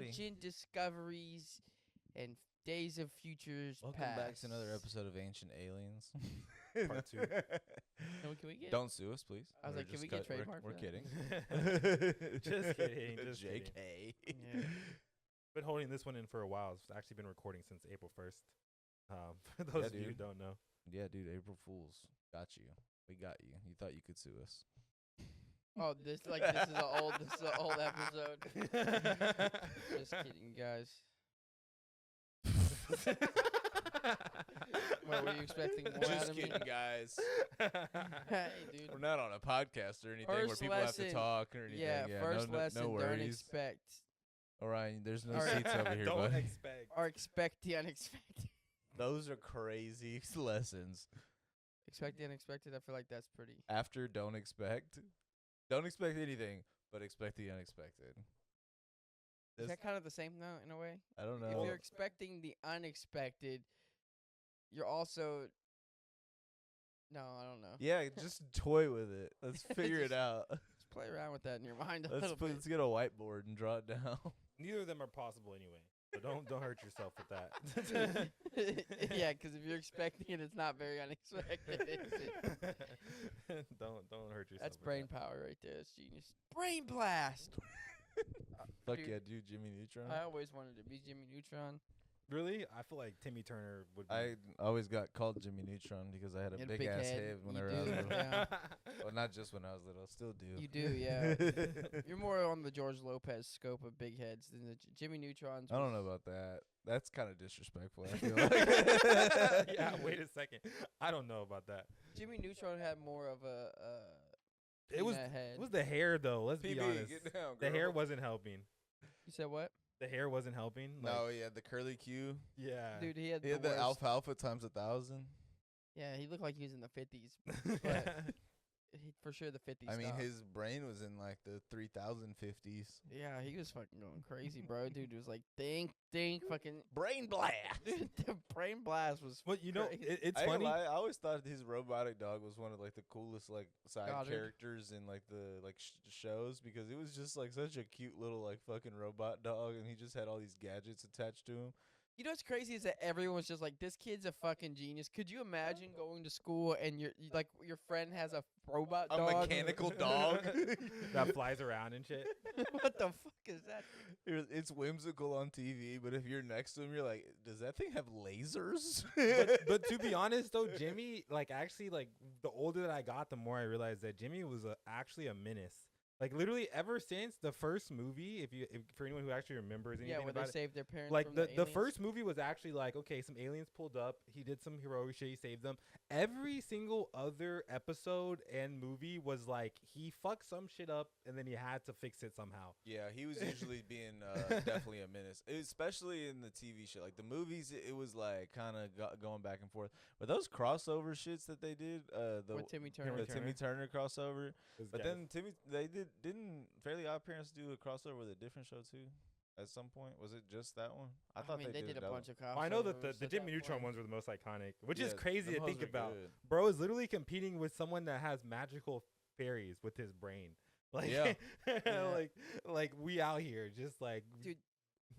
ancient discoveries and days of futures Welcome past. back to another episode of Ancient Aliens. Part 2. No, can we get? Don't sue us, please. I was We're like, can just we get we're- trademark We're for kidding. Just kidding, just kidding. JK. Yeah. Been holding this one in for a while. It's actually been recording since April 1st. For those of you who dude. don't know. Yeah, dude. April Fools. Got you. We got you. You thought you could sue us. Oh, this is an old episode. Just kidding, guys. What were you expecting more out Just of me? kidding, guys. Hey, dude. We're not on a podcast or anything where First people have to lesson. talk or anything. Yeah, first no, lesson. No Don't worries. expect Orion, there's no All right. seats over here, Don't bud. expect. or expect the unexpected. Those are crazy lessons. Expect the unexpected. I feel like that's pretty. After don't expect anything, but expect the unexpected. Is This- that kind of the same though, in a way? I don't If know. you're expecting the unexpected, you're also. No, I don't know. Yeah, just toy with it. Let's figure it Just- out. Just play around with that in your mind a little bit. Let's get a whiteboard and draw it down. Neither of them are possible anyway. So don't hurt yourself with that. Yeah, because if you're expecting it, it's not very unexpected. Is it? don't hurt yourself. That's with brain that. power right there. That's genius. Brain blast. Fuck Dude, yeah, dude, Jimmy Neutron. I always wanted to be Jimmy Neutron. Really? I feel like Timmy Turner would be. I always got called Jimmy Neutron because I had a You had a big big ass head. head You whenever I was do, little. yeah. Well, not just when I was little, still do. You do, yeah. You're more on the George Lopez scope of big heads than the Jimmy Neutrons. I don't know was- about that. That's kind of disrespectful. I feel like. Yeah, wait a second. I don't know about that. Jimmy Neutron had more of a. It was peanut head. It was the hair though. Let's be PB, honest. get down, The hair girl. wasn't helping. You said what? The hair wasn't helping. Like, No, he had the curly Q. Yeah. Dude, he had He had the the worst. alfalfa times 1,000. Yeah, he looked like he was in the 50s. For sure the 50s. I mean, style. his brain was in like the 3050s. Yeah, he was fucking going crazy, bro. Dude was like, think, fucking. Brain blast. Dude, the brain blast was. Well, you know, crazy. it's I ain't funny. gonna lie, I always thought his robotic dog was one of like the coolest like side Goddard. characters in like the like shows because it was just like such a cute little like fucking robot dog and he just had all these gadgets attached to him. You know what's crazy is that everyone's just like, this kid's a fucking genius. Could you imagine going to school and like your friend has a robot A dog? mechanical dog. That flies around and shit. What the fuck is that? It's whimsical on TV, but if you're next to him, you're like, does that thing have lasers? But to be honest though, Jimmy, like actually, like the older that I got, the more I realized that Jimmy was actually a menace. Like literally, ever since the first movie, if for anyone who actually remembers anything Yeah, where about they it, saved their parents. like from the aliens. first movie was actually like, okay, some aliens pulled up, he did some heroic shit, he saved them. Every single other episode and movie was like he fucked some shit up and then he had to fix it somehow. Yeah, he was usually being definitely a menace, especially in the TV show. Like the movies, it was like kind of going back and forth. But those crossover shits that they did, the With Timmy Turner. the Timmy Turner crossover. Those But guys. then didn't Fairly Odd Parents do a crossover with a different show too? At some point, was it just that one? I thought they did a that bunch of Well, I know that crossovers the at Jimmy that Neutron point. ones were the most iconic, which Yeah, is crazy them to think hoes are about. good. Bro is literally competing with someone that has magical fairies with his brain. Like, Yeah. Yeah. like we out here just like Dude,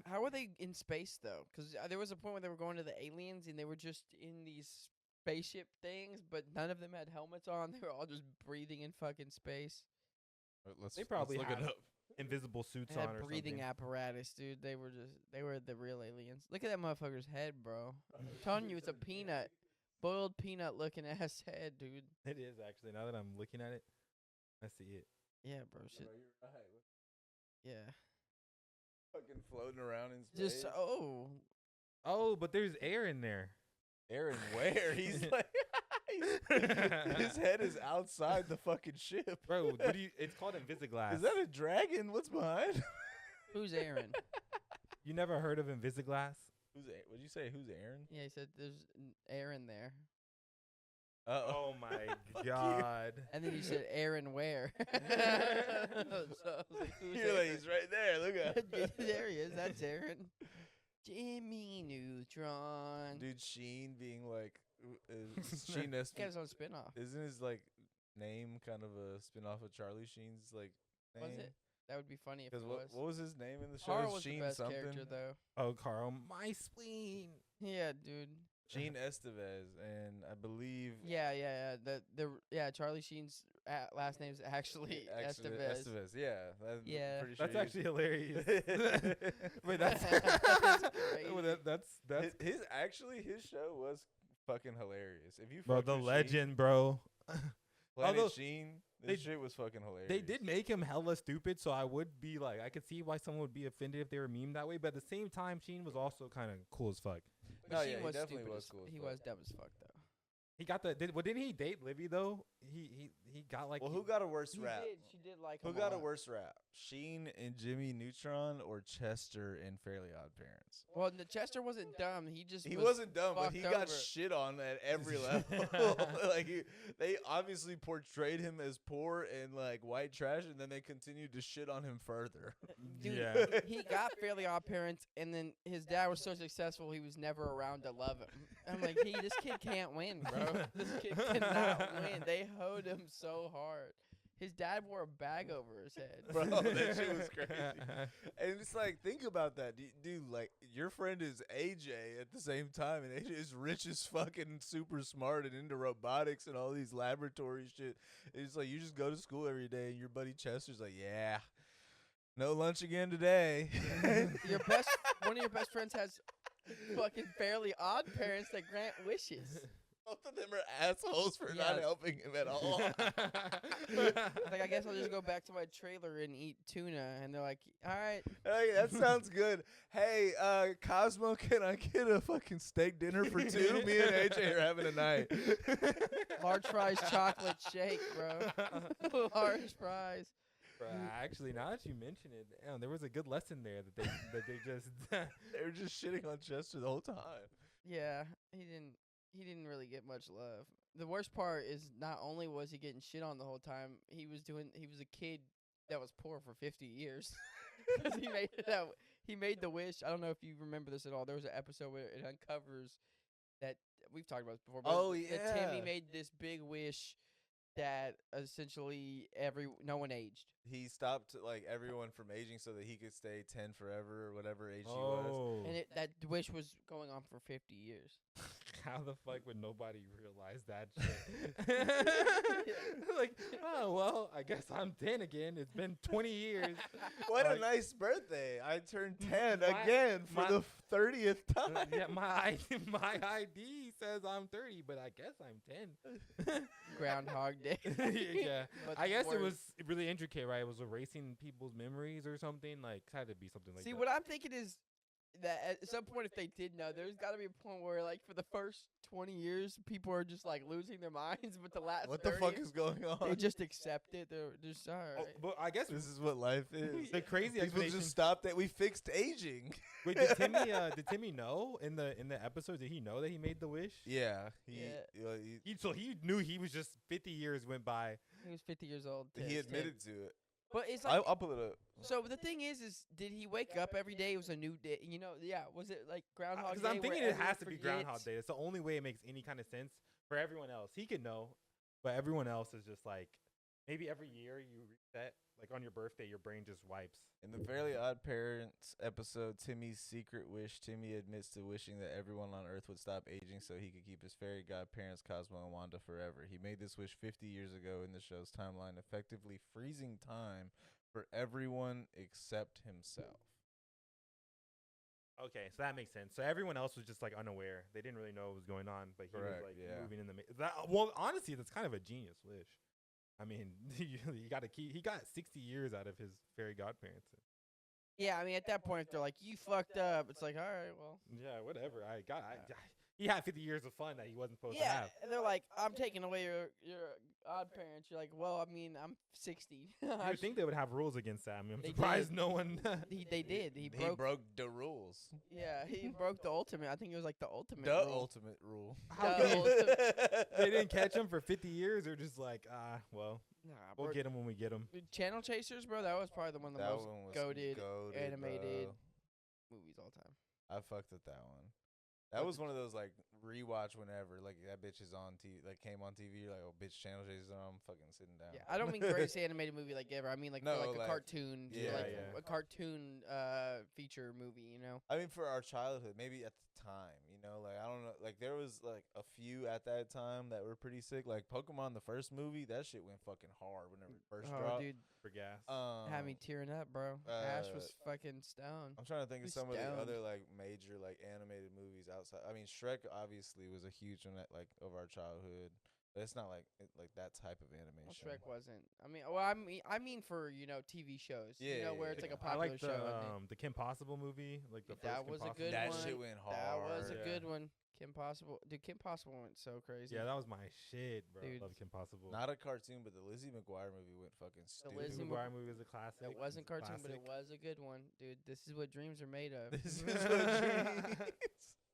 how are they in space though? Because there was a point where they were going to the aliens and they were just in these spaceship things, but none of them had helmets on. They were all just breathing in fucking space. They probably look have it up. invisible suits They on had or breathing something. apparatus, dude. They were the real aliens. Look at that motherfucker's head, bro. I'm telling you, it's a peanut, boiled peanut looking ass head, dude. It is actually. Now that I'm looking at it, I see it. Yeah, bro. Shit. Yeah. Fucking floating around in space. Just Oh, but there's air in there. Aaron, where? He's like, his head is outside the fucking ship. Bro, what do you? It's called Invisiglass. Is that a dragon? What's behind? who's Aaron? You never heard of Invisiglass? What'd you say? Who's Aaron? Yeah, he said there's Aaron there, Oh my god. and then you said Aaron where? So I was like, who's You're like, Aaron? he's right there. Look at There he is. That's Aaron. Jimmy Neutron. Dude, Sheen being like, Sheen is, He got his own spinoff. isn't his like name kind of a spin-off of Charlie Sheen's like name? Was it? That would be funny if it Because was. what was his name in the show? Carl was Sheen the best something. character though. Oh, Carl, my spleen. Yeah, dude. Sheen Estevez, and I believe Yeah. Charlie Sheen's last name's actually Estevez. Estevez. Yeah, Yeah. pretty sure That's actually hilarious. Wait, That's well, that's his show was fucking hilarious. If you bro, fucked the with legend, bro. Planet Although Sheen, they- this shit was fucking hilarious. They did make him hella stupid, so I would be like, I could see why someone would be offended if they were memed that way. But at the same time, Sheen was also kind of cool as fuck. But No, Sheen yeah, he was definitely stupid was as- cool as He fuck. was dumb as fuck though. He got didn't he date Libby though? He got like Well, who got a worse rap? She did like Who him got a lot. worse rap? Sheen and Jimmy Neutron or Chester in Fairly Odd Parents? Well, Chester wasn't dumb. He He wasn't dumb, but fucked he got over. shit on at every level. Like they obviously portrayed him as poor and like white trash, and then they continued to shit on him further. Dude, Yeah. he got Fairly Odd Parents, and then his dad was so successful he was never around to love him. I'm like, this kid can't win, bro. This kid cannot win. They hoed him so hard. His dad wore a bag over his head. Bro, that shit was crazy. And it's like, think about that, dude. Like, your friend is AJ at the same time, and AJ is rich as fucking super smart and into robotics and all these laboratory shit. It's like you just go to school every day, and your buddy Chester's like, yeah, no lunch again today. One of your best friends has fucking Fairly Odd Parents that grant wishes. Both of them are assholes for not Yeah. helping him at all. Like, I guess I'll just go back to my trailer and eat tuna. And they're like, all right. Hey, that sounds good. Hey, Cosmo, can I get a fucking steak dinner for two? Me and AJ are having a night. Large fries, chocolate shake, bro. Large fries. Actually, now that you mention it, damn, there was a good lesson there that they just They were just shitting on Chester the whole time. Yeah, he didn't really get much love. The worst part is not only was he getting shit on the whole time, he was a kid that was poor for 50 years. 'Cause he made the wish. I don't know if you remember this at all. There was an episode where it uncovers that we've talked about this before. But Oh, that Timmy yeah. made this big wish that essentially no one aged. He stopped like everyone from aging so that he could stay 10 forever or whatever age he was. oh, And that wish was going on for 50 years. how the fuck would nobody realize that shit? Like, oh well, I guess I'm 10 again. It's been 20 years. What a Like- nice birthday. I turned 10 My- again for my- the 30th time. Yeah, my ID says I'm 30, but I guess I'm 10. Groundhog Day. Yeah, But I guess it worse. was really intricate, right? It was erasing people's memories or something. Like, it had to be something like See, that. what I'm thinking is that at some point, if they did know, there's got to be a point where, like, for the first 20 years, people are just like losing their minds, but the last What the 30, fuck is going on? they just accept it. They're just all Oh, right. but I guess This is what life is. the crazy People explanation. just stopped that we fixed aging. Wait, did Timmy know in the episode? Did he know that he made the wish? Yeah. Yeah. So he knew he was just 50 years went by. He was 50 years old. He admitted to it. But it's like, I'll pull it up. so the thing is did he wake up every day? It was a new day. You know, yeah. Was it like Groundhog Day? Because I'm thinking where it has to everyone be Groundhog forgets? Day. It's the only way it makes any kind of sense for everyone else. He could know, but everyone else is just like, maybe every year you reset. Like on your birthday, your brain just wipes. In the Fairly Odd Parents episode, Timmy's secret wish, Timmy admits to wishing that everyone on Earth would stop aging so he could keep his fairy godparents Cosmo and Wanda forever. He made this wish 50 years ago in the show's timeline, effectively freezing time for everyone except himself. Okay, so that makes sense. So everyone else was just like unaware. They didn't really know what was going on, but he Correct, was like yeah. moving in the. Well, honestly, that's kind of a genius wish. I mean, you got to keep. He got 60 years out of his fairy godparents. Yeah, I mean, at that point, if they're like, you fucked up, it's like, all right, well. Yeah, whatever. He had 50 years of fun that he wasn't supposed to Yeah, have. and they're like, I'm taking away your odd parents. You're like, well, I mean, I'm 60. You would think they would have rules against that. I mean, I'm They surprised did. no one. they did. He He broke. broke the rules. Yeah, he broke the ultimate. I think it was like the ultimate. The rule. ultimate rule. How The come ultimate- they didn't catch him for 50 years, or just like, well, Nah, we'll bro, get him when we get him. Channel Chasers, bro. That was probably the one of the That most one was goated goated, animated bro. movies all time. I fucked with that one. That was one of those like rewatch whenever like that bitch is on TV, like came on TV. You're like, oh, bitch, channel changes on. I'm fucking sitting down. Yeah, I don't mean greatest animated movie like ever. I mean like No, for like a like- cartoon, yeah, like yeah. a cartoon feature movie. You know. I mean, for our childhood, maybe at the time, like I don't know, like there was like a few at that time that were pretty sick. Like Pokemon, the first movie, that shit went fucking hard whenever it first Oh, dropped. dude, For gas. had me tearing up, bro. Ash was fucking stoned. I'm trying to think of Who's some of the stoned? other like major like animated movies outside. I mean, Shrek obviously was a huge one at, like of our childhood, but it's not like like that type of Well, animation. Shrek wasn't. I mean, well, I mean for TV shows. Yeah, where yeah, it's like a yeah. I popular like show. I think. the Kim Possible movie, like the That first was Kim a good That one. shit went hard. That was a Yeah. good one. Kim Possible, dude. Kim Possible went so crazy. Yeah, that was my shit, bro. Dude. Love Kim Possible. Not a cartoon, but the Lizzie McGuire movie went fucking stupid. Lizzie McGuire movie is a classic. It wasn't It's a cartoon, but it classic. was a good one, dude. This is what dreams are made of. This is what dreams.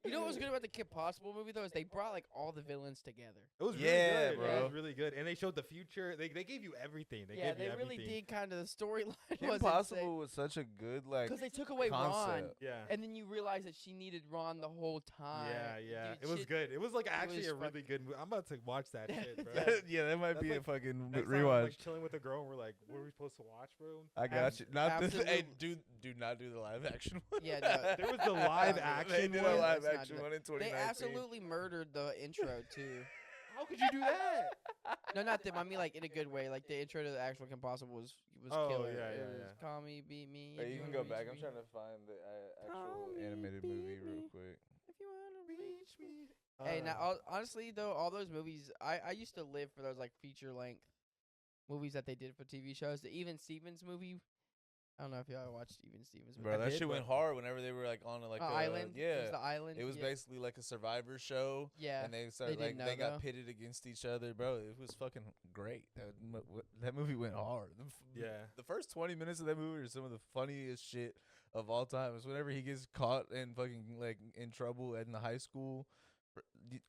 You know what was good about the Kim Possible movie though is they brought like all the villains together. It was really Yeah, good, bro. It was really good, and they showed the future. They gave you everything. They Yeah, gave they you really everything. did kind of the storyline. Kim Possible was such a good like because they took away Ron, concept. Yeah. and then you realize that she needed Ron the whole time. Yeah. Dude, It was shit- good. It was like actually was a really good movie. I'm about to watch that shit, bro. Yeah. Yeah, that might That's be a like- fucking Next time I'm, rewatch. like chilling with a girl, and we're like, "What are we supposed to watch, bro?" I got you. Not the hey, absolute- do not do the live action one. Yeah, no. There was the live They action did one. a live Let's not action do one in 2019. They absolutely murdered the intro too. How could you do that? No, not them. I mean, like in a good way. Like the intro to the actual Kim Possible was Oh, killer. yeah, It yeah, was, yeah. Call me, beat me. Hey, if you can wanna go reach back. I'm me. trying to find the Call actual me, animated beat movie real me. quick. If you wanna reach me. Uh, Hey, now honestly though, all those movies, I used to live for those like feature length movies that they did for TV shows. The Even Stevens movie. I don't know if y'all watched Even Stevens. Bro, I that did, shit went but- hard whenever they were like on a, like a Island. It Yeah, was the Island. it was yeah. basically like a Survivor show. Yeah. And they started didn't like they know, got though. pitted against each other, bro. It was fucking great. That movie went hard. Yeah. The first 20 minutes of that movie are some of the funniest shit of all time. It's whenever he gets caught and fucking like in trouble in the high school.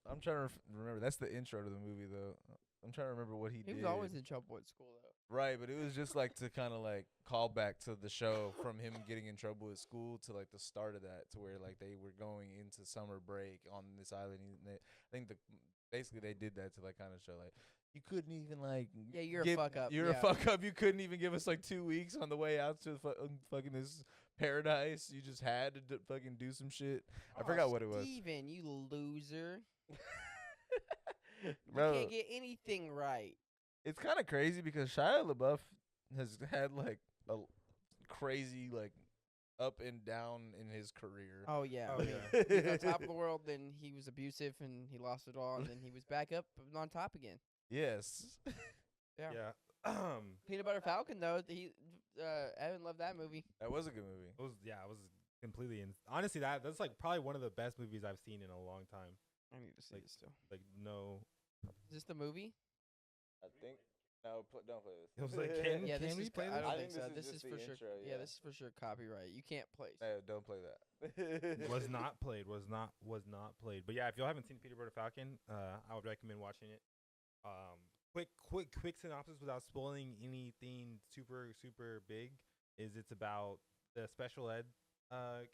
I'm trying to remember. That's the intro to the movie though. I'm trying to remember what he He did. was always in trouble at school though. Right, but it was just like to kind of like call back to the show from him getting in trouble at school to like the start of that, to where like they were going into summer break on this island. And I think basically they did that to like kind of show like you couldn't even like Yeah, you're a give- fuck up. You're yeah. a fuck up. You couldn't even give us like 2 weeks on the way out to fucking this paradise. You just had to fucking do some shit. I forgot what it was. Steven, you loser. Bro, You can't get anything right. it's kind of crazy because Shia LaBeouf has had like a crazy like up and down in his career. Oh yeah. Oh, I mean, yeah. he was on top of the world, then he was abusive and he lost it all, and then he was back up and on top again. Yes. Yeah. Yeah. Peanut Butter Falcon though, Evan loved that movie. That was a good movie. It was completely honestly that's like probably one of the best movies I've seen in a long time. I need to see Like- this still. Like no, Is this the movie? I think. No, don't play this. it was like can Yeah, this we is. play I this? don't I think think so. this is This is just for the sure. intro, Yeah, yeah. this is for sure copyright. You can't play. No, don't play that. Was not played. Was not played. But yeah, if y'all haven't seen Peter Butter Falcon, I would recommend watching it. Quick synopsis without spoiling anything super big is it's about the special ed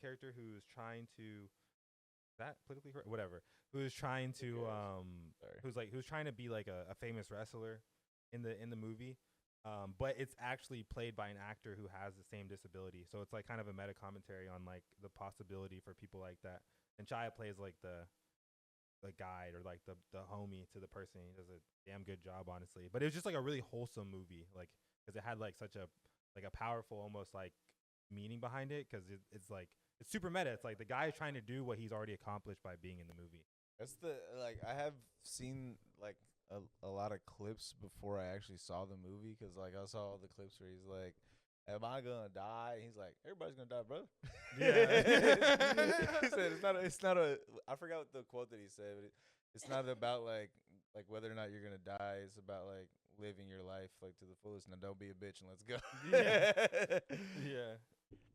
character who's trying to is that politically correct? Whatever. Who's trying to Sorry. who's trying to be like a famous wrestler in the movie. But it's actually played by an actor who has the same disability. So it's like kind of a meta commentary on like the possibility for people like that. And Shia plays like the guide or like the homie to the person. He does a damn good job, honestly. But it was just like a really wholesome movie, like because it had like such a powerful almost like meaning behind it. Because it's like it's super meta. It's like the guy is trying to do what he's already accomplished by being in the movie. That's the like I have seen like a lot of clips before I actually saw the movie, because like I saw all the clips where he's like, "Am I gonna die?" And he's like, "Everybody's gonna die, brother." Yeah. He said it's not a I forgot what the quote that he said, but it's not about like whether or not you're gonna die. It's about like living your life like to the fullest. Now don't be a bitch and let's go. Yeah. Yeah.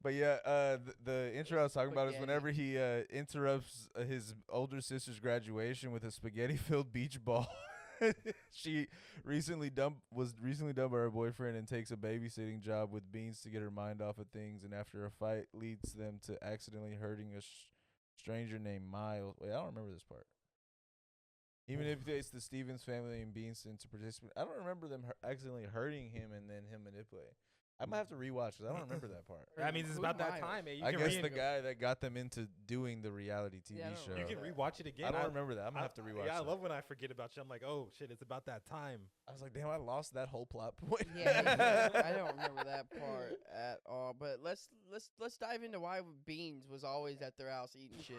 But yeah, the intro I was talking about is Spaghetti. whenever he interrupts his older sister's graduation with a spaghetti-filled beach ball. She was recently dumped by her boyfriend and takes a babysitting job with Beans to get her mind off of things. And after a fight leads them to accidentally hurting Stranger named Miles. Wait, I don't remember this part. Even if it's the Stevens family and Beanston to participate, I don't remember them accidentally hurting him and then him manipulating. I might have to rewatch because I don't remember that part. That means it's Who's about that Miles? time, man. You I can guess re- the guy that got them into doing the reality TV Yeah, I don't show. You remember can that. rewatch it again. I don't remember that. I'm gonna have to rewatch. Yeah, I that. love when I forget about you. I'm like, oh shit, it's about that time. I was like, damn, I lost that whole plot point. Yeah, I don't remember that part at all. But let's dive into why Beans was always at their house eating shit.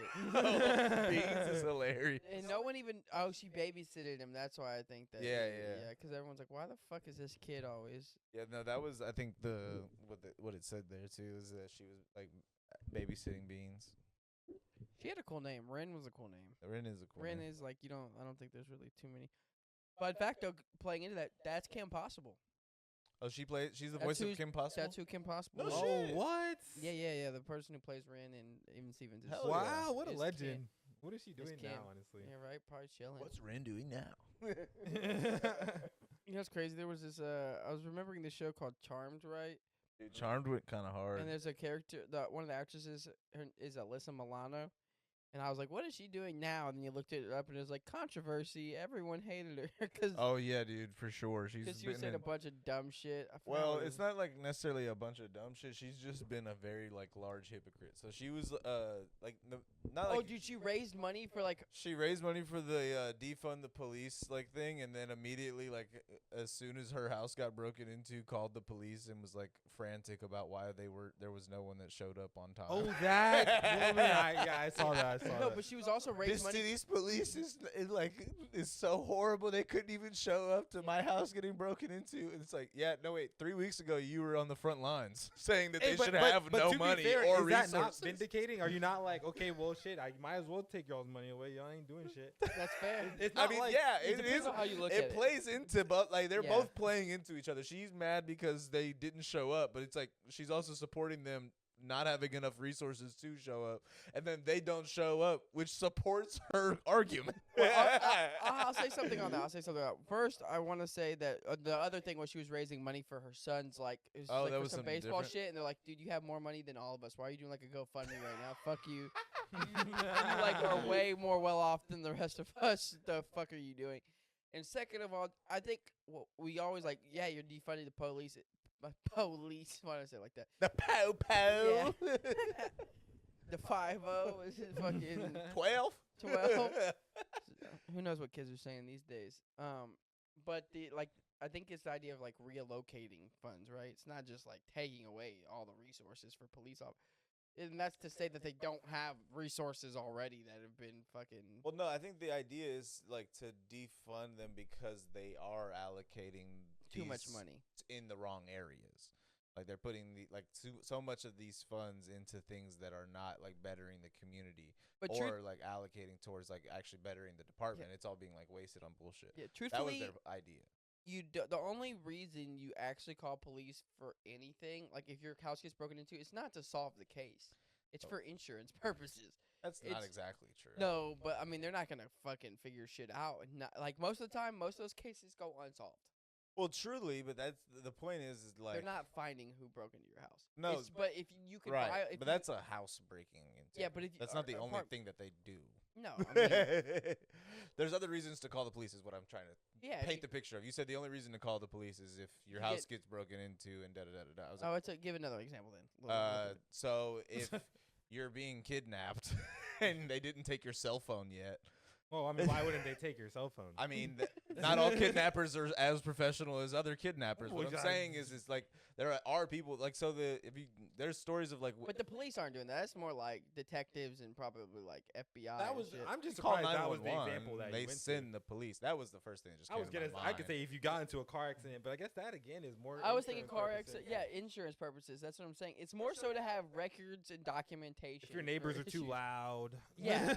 Beans is hilarious. And no one even. Oh, she babysitted him. That's why I think that. Yeah. Because everyone's like, why the fuck is this kid always? Yeah, no, that was I think what it said there too is that she was like babysitting Beans. She had a cool name. Ren was a cool name. Ren is a cool Ren name. is like I don't think there's really too many. But in fact, though, playing into that, that's Kim Possible. Oh, she's the That's voice of who's- Kim Possible. That's who Kim Possible No is. Oh, shit. what? Yeah. The person who plays Ren and even Stevens is. Hell yeah. Wow, what a It's legend. Kim. What is she doing Kim. now, honestly? Yeah, right. Probably chilling. What's Ren doing now? You know what's crazy? There was this. I was remembering this show called Charmed, right? Dude, Charmed went kind of hard. And there's a character. One of the actresses is Alyssa Milano. And I was like, what is she doing now? And then you looked it up, and it was like controversy. Everyone hated her because Oh yeah, dude, for sure. She's she was been saying in, a bunch of dumb shit. I forgot well, what it it's was. not like necessarily a bunch of dumb shit. She's just been a very like large hypocrite. So she was like not Oh, like dude, she raised money for like. she raised money for the defund the police like thing, and then immediately like as soon as her house got broken into, called the police and was like frantic about why there was no one that showed up on time. Oh, that woman. I saw that. I saw No, that. but she was also raised money. These police is so horrible. They couldn't even show up to my house getting broken into. And it's like, yeah, no wait. 3 weeks ago, you were on the front lines saying that Hey, they should have no to be money fair, or is resources. that not vindicating? Are you not like, okay, well, shit, I might as well take y'all's money away. Y'all ain't doing shit. That's fair. It's I not mean, like, yeah, it depends is. on how you look at It it. plays into both. Like they're Yeah. both playing into each other. She's mad because they didn't show up, but it's like she's also supporting them not having enough resources to show up, and then they don't show up, which supports her argument. Well, I'll say something on that. I'll say something about first. I want to say that the other thing was she was raising money for her son's like, it was Oh, like that for was some something baseball different? shit, and they're like, dude, you have more money than all of us. Why are you doing like a GoFundMe right now? Fuck you. You like are way more well off than the rest of us. The fuck are you doing? And second of all, I think we always like, yeah, you're defunding the police. Police. Why did I say it like that? The po. The 5-0 is fucking 12. 12. Who knows what kids are saying these days? But I think it's the idea of like relocating funds, right? It's not just like taking away all the resources for police officers. And that's to say that they don't have resources already that have been fucking. Well, no, I think the idea is like to defund them because they are allocating Too much these money. in the wrong areas. Like they're putting so much of these funds into things that are not like bettering the community, But or like allocating towards like actually bettering the department. It's all being like wasted on bullshit. Yeah, That was truthfully, their idea. the only reason you actually call police for anything, like if your house gets broken into, it's not to solve the case. It's for insurance purposes. That's not It's- exactly true. No, but I mean they're not gonna fucking figure shit out. And not, like most of the time, most of those cases go unsolved. Well, truly, but that's the point is like They're not finding who broke into your house. No, It's- but if you could right. buy, if But you- that's a house breaking into. Yeah, but if you- that's not the or only apart- thing that they do. no, I mean, There's other reasons to call the police. Is what I'm trying to yeah. if paint you- the picture of. You said the only reason to call the police is if your You house get- gets broken into and da da da da da. I was Oh, like, give another example then. Little bit. so if you're being kidnapped and they didn't take your cell phone yet, Well, I mean, why wouldn't they take your cell phone? I mean, not all kidnappers are as professional as other kidnappers. What Well, I'm I- saying is, it's like there are people like there's stories of like But the police aren't doing that. That's more like detectives and probably like FBI. that and was. shit. I'm just you call surprised that was the 911, example that they you went send the police. That was the first thing that just to. came I was to gonna. my I mind. could say if you got into a car accident, but I guess that again is more. I was thinking insurance car purposes. accident. Yeah, insurance purposes. That's what I'm saying. It's more so to have records and documentation. If your neighbors for are too issues. loud. Yeah.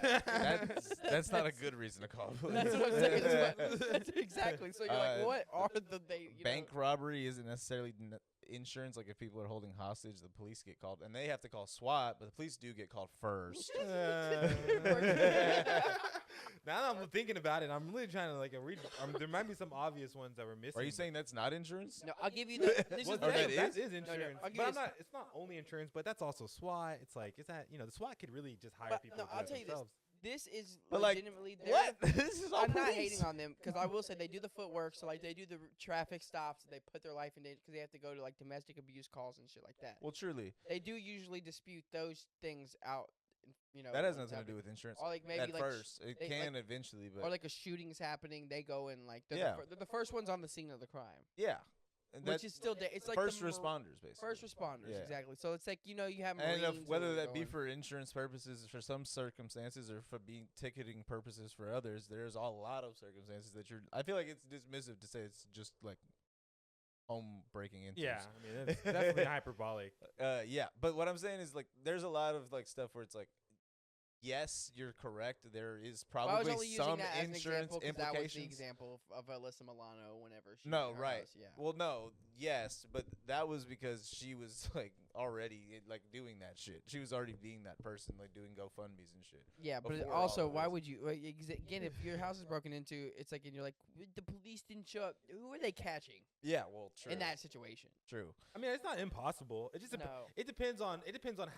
That's not a good reason to call police. That's what I'm saying. That's exactly. So you're like, what are the they? You Bank know, robbery isn't necessarily insurance, like if people are holding hostage, the police get called, and they have to call SWAT, but the police do get called first. Now that I'm thinking about it, I'm really trying to like read. there might be some obvious ones that we're missing. Are you saying that's not insurance? No, I'll give you the. This Well, is Or the that thing. that is? is insurance, I'll give but you I'm not. It's not only insurance, but that's also SWAT. It's like, is that the SWAT could really just hire But, people. no, to do I'll it tell you this. themselves. This is But, like, legitimately What? This is all I'm not police. hating on them because I will say they do the footwork. So like they do the traffic stops. They put their life in danger because they have to go to like domestic abuse calls and shit like that. Well, truly, They do usually dispute those things out. You know that has when nothing to do happening. with insurance. Or like maybe At like first, it they- can like- eventually, but or like a shooting's happening. They go and like they're, Yeah. they're the first ones on the scene of the crime, yeah, and which that- is still it's like first the responders, basically. First responders, Yeah. exactly. So it's like you have And Marines whether who that go be in- for insurance purposes, for some circumstances, or for being ticketing purposes for others, there's a lot of circumstances that you're. I feel like it's dismissive to say it's just like home breaking into. Yeah, I mean, it's definitely hyperbolic. Yeah, but what I'm saying is like there's a lot of like stuff where it's like, yes, you're correct. There is Well, I was probably only using some that as an insurance example 'cause that was the implications. example of Alyssa Milano whenever she No, was in her right. house, yeah. Well, no, yes, but that was because she was like already like doing that shit. She was already being that person, like doing GoFundmes and shit. Yeah, but before all also, of why this. would you? Again, if your house is broken into, it's like, and you're like, the police didn't show up. Who are they catching Yeah, well, true. in that situation? True. I mean, it's not impossible. It just No. it depends on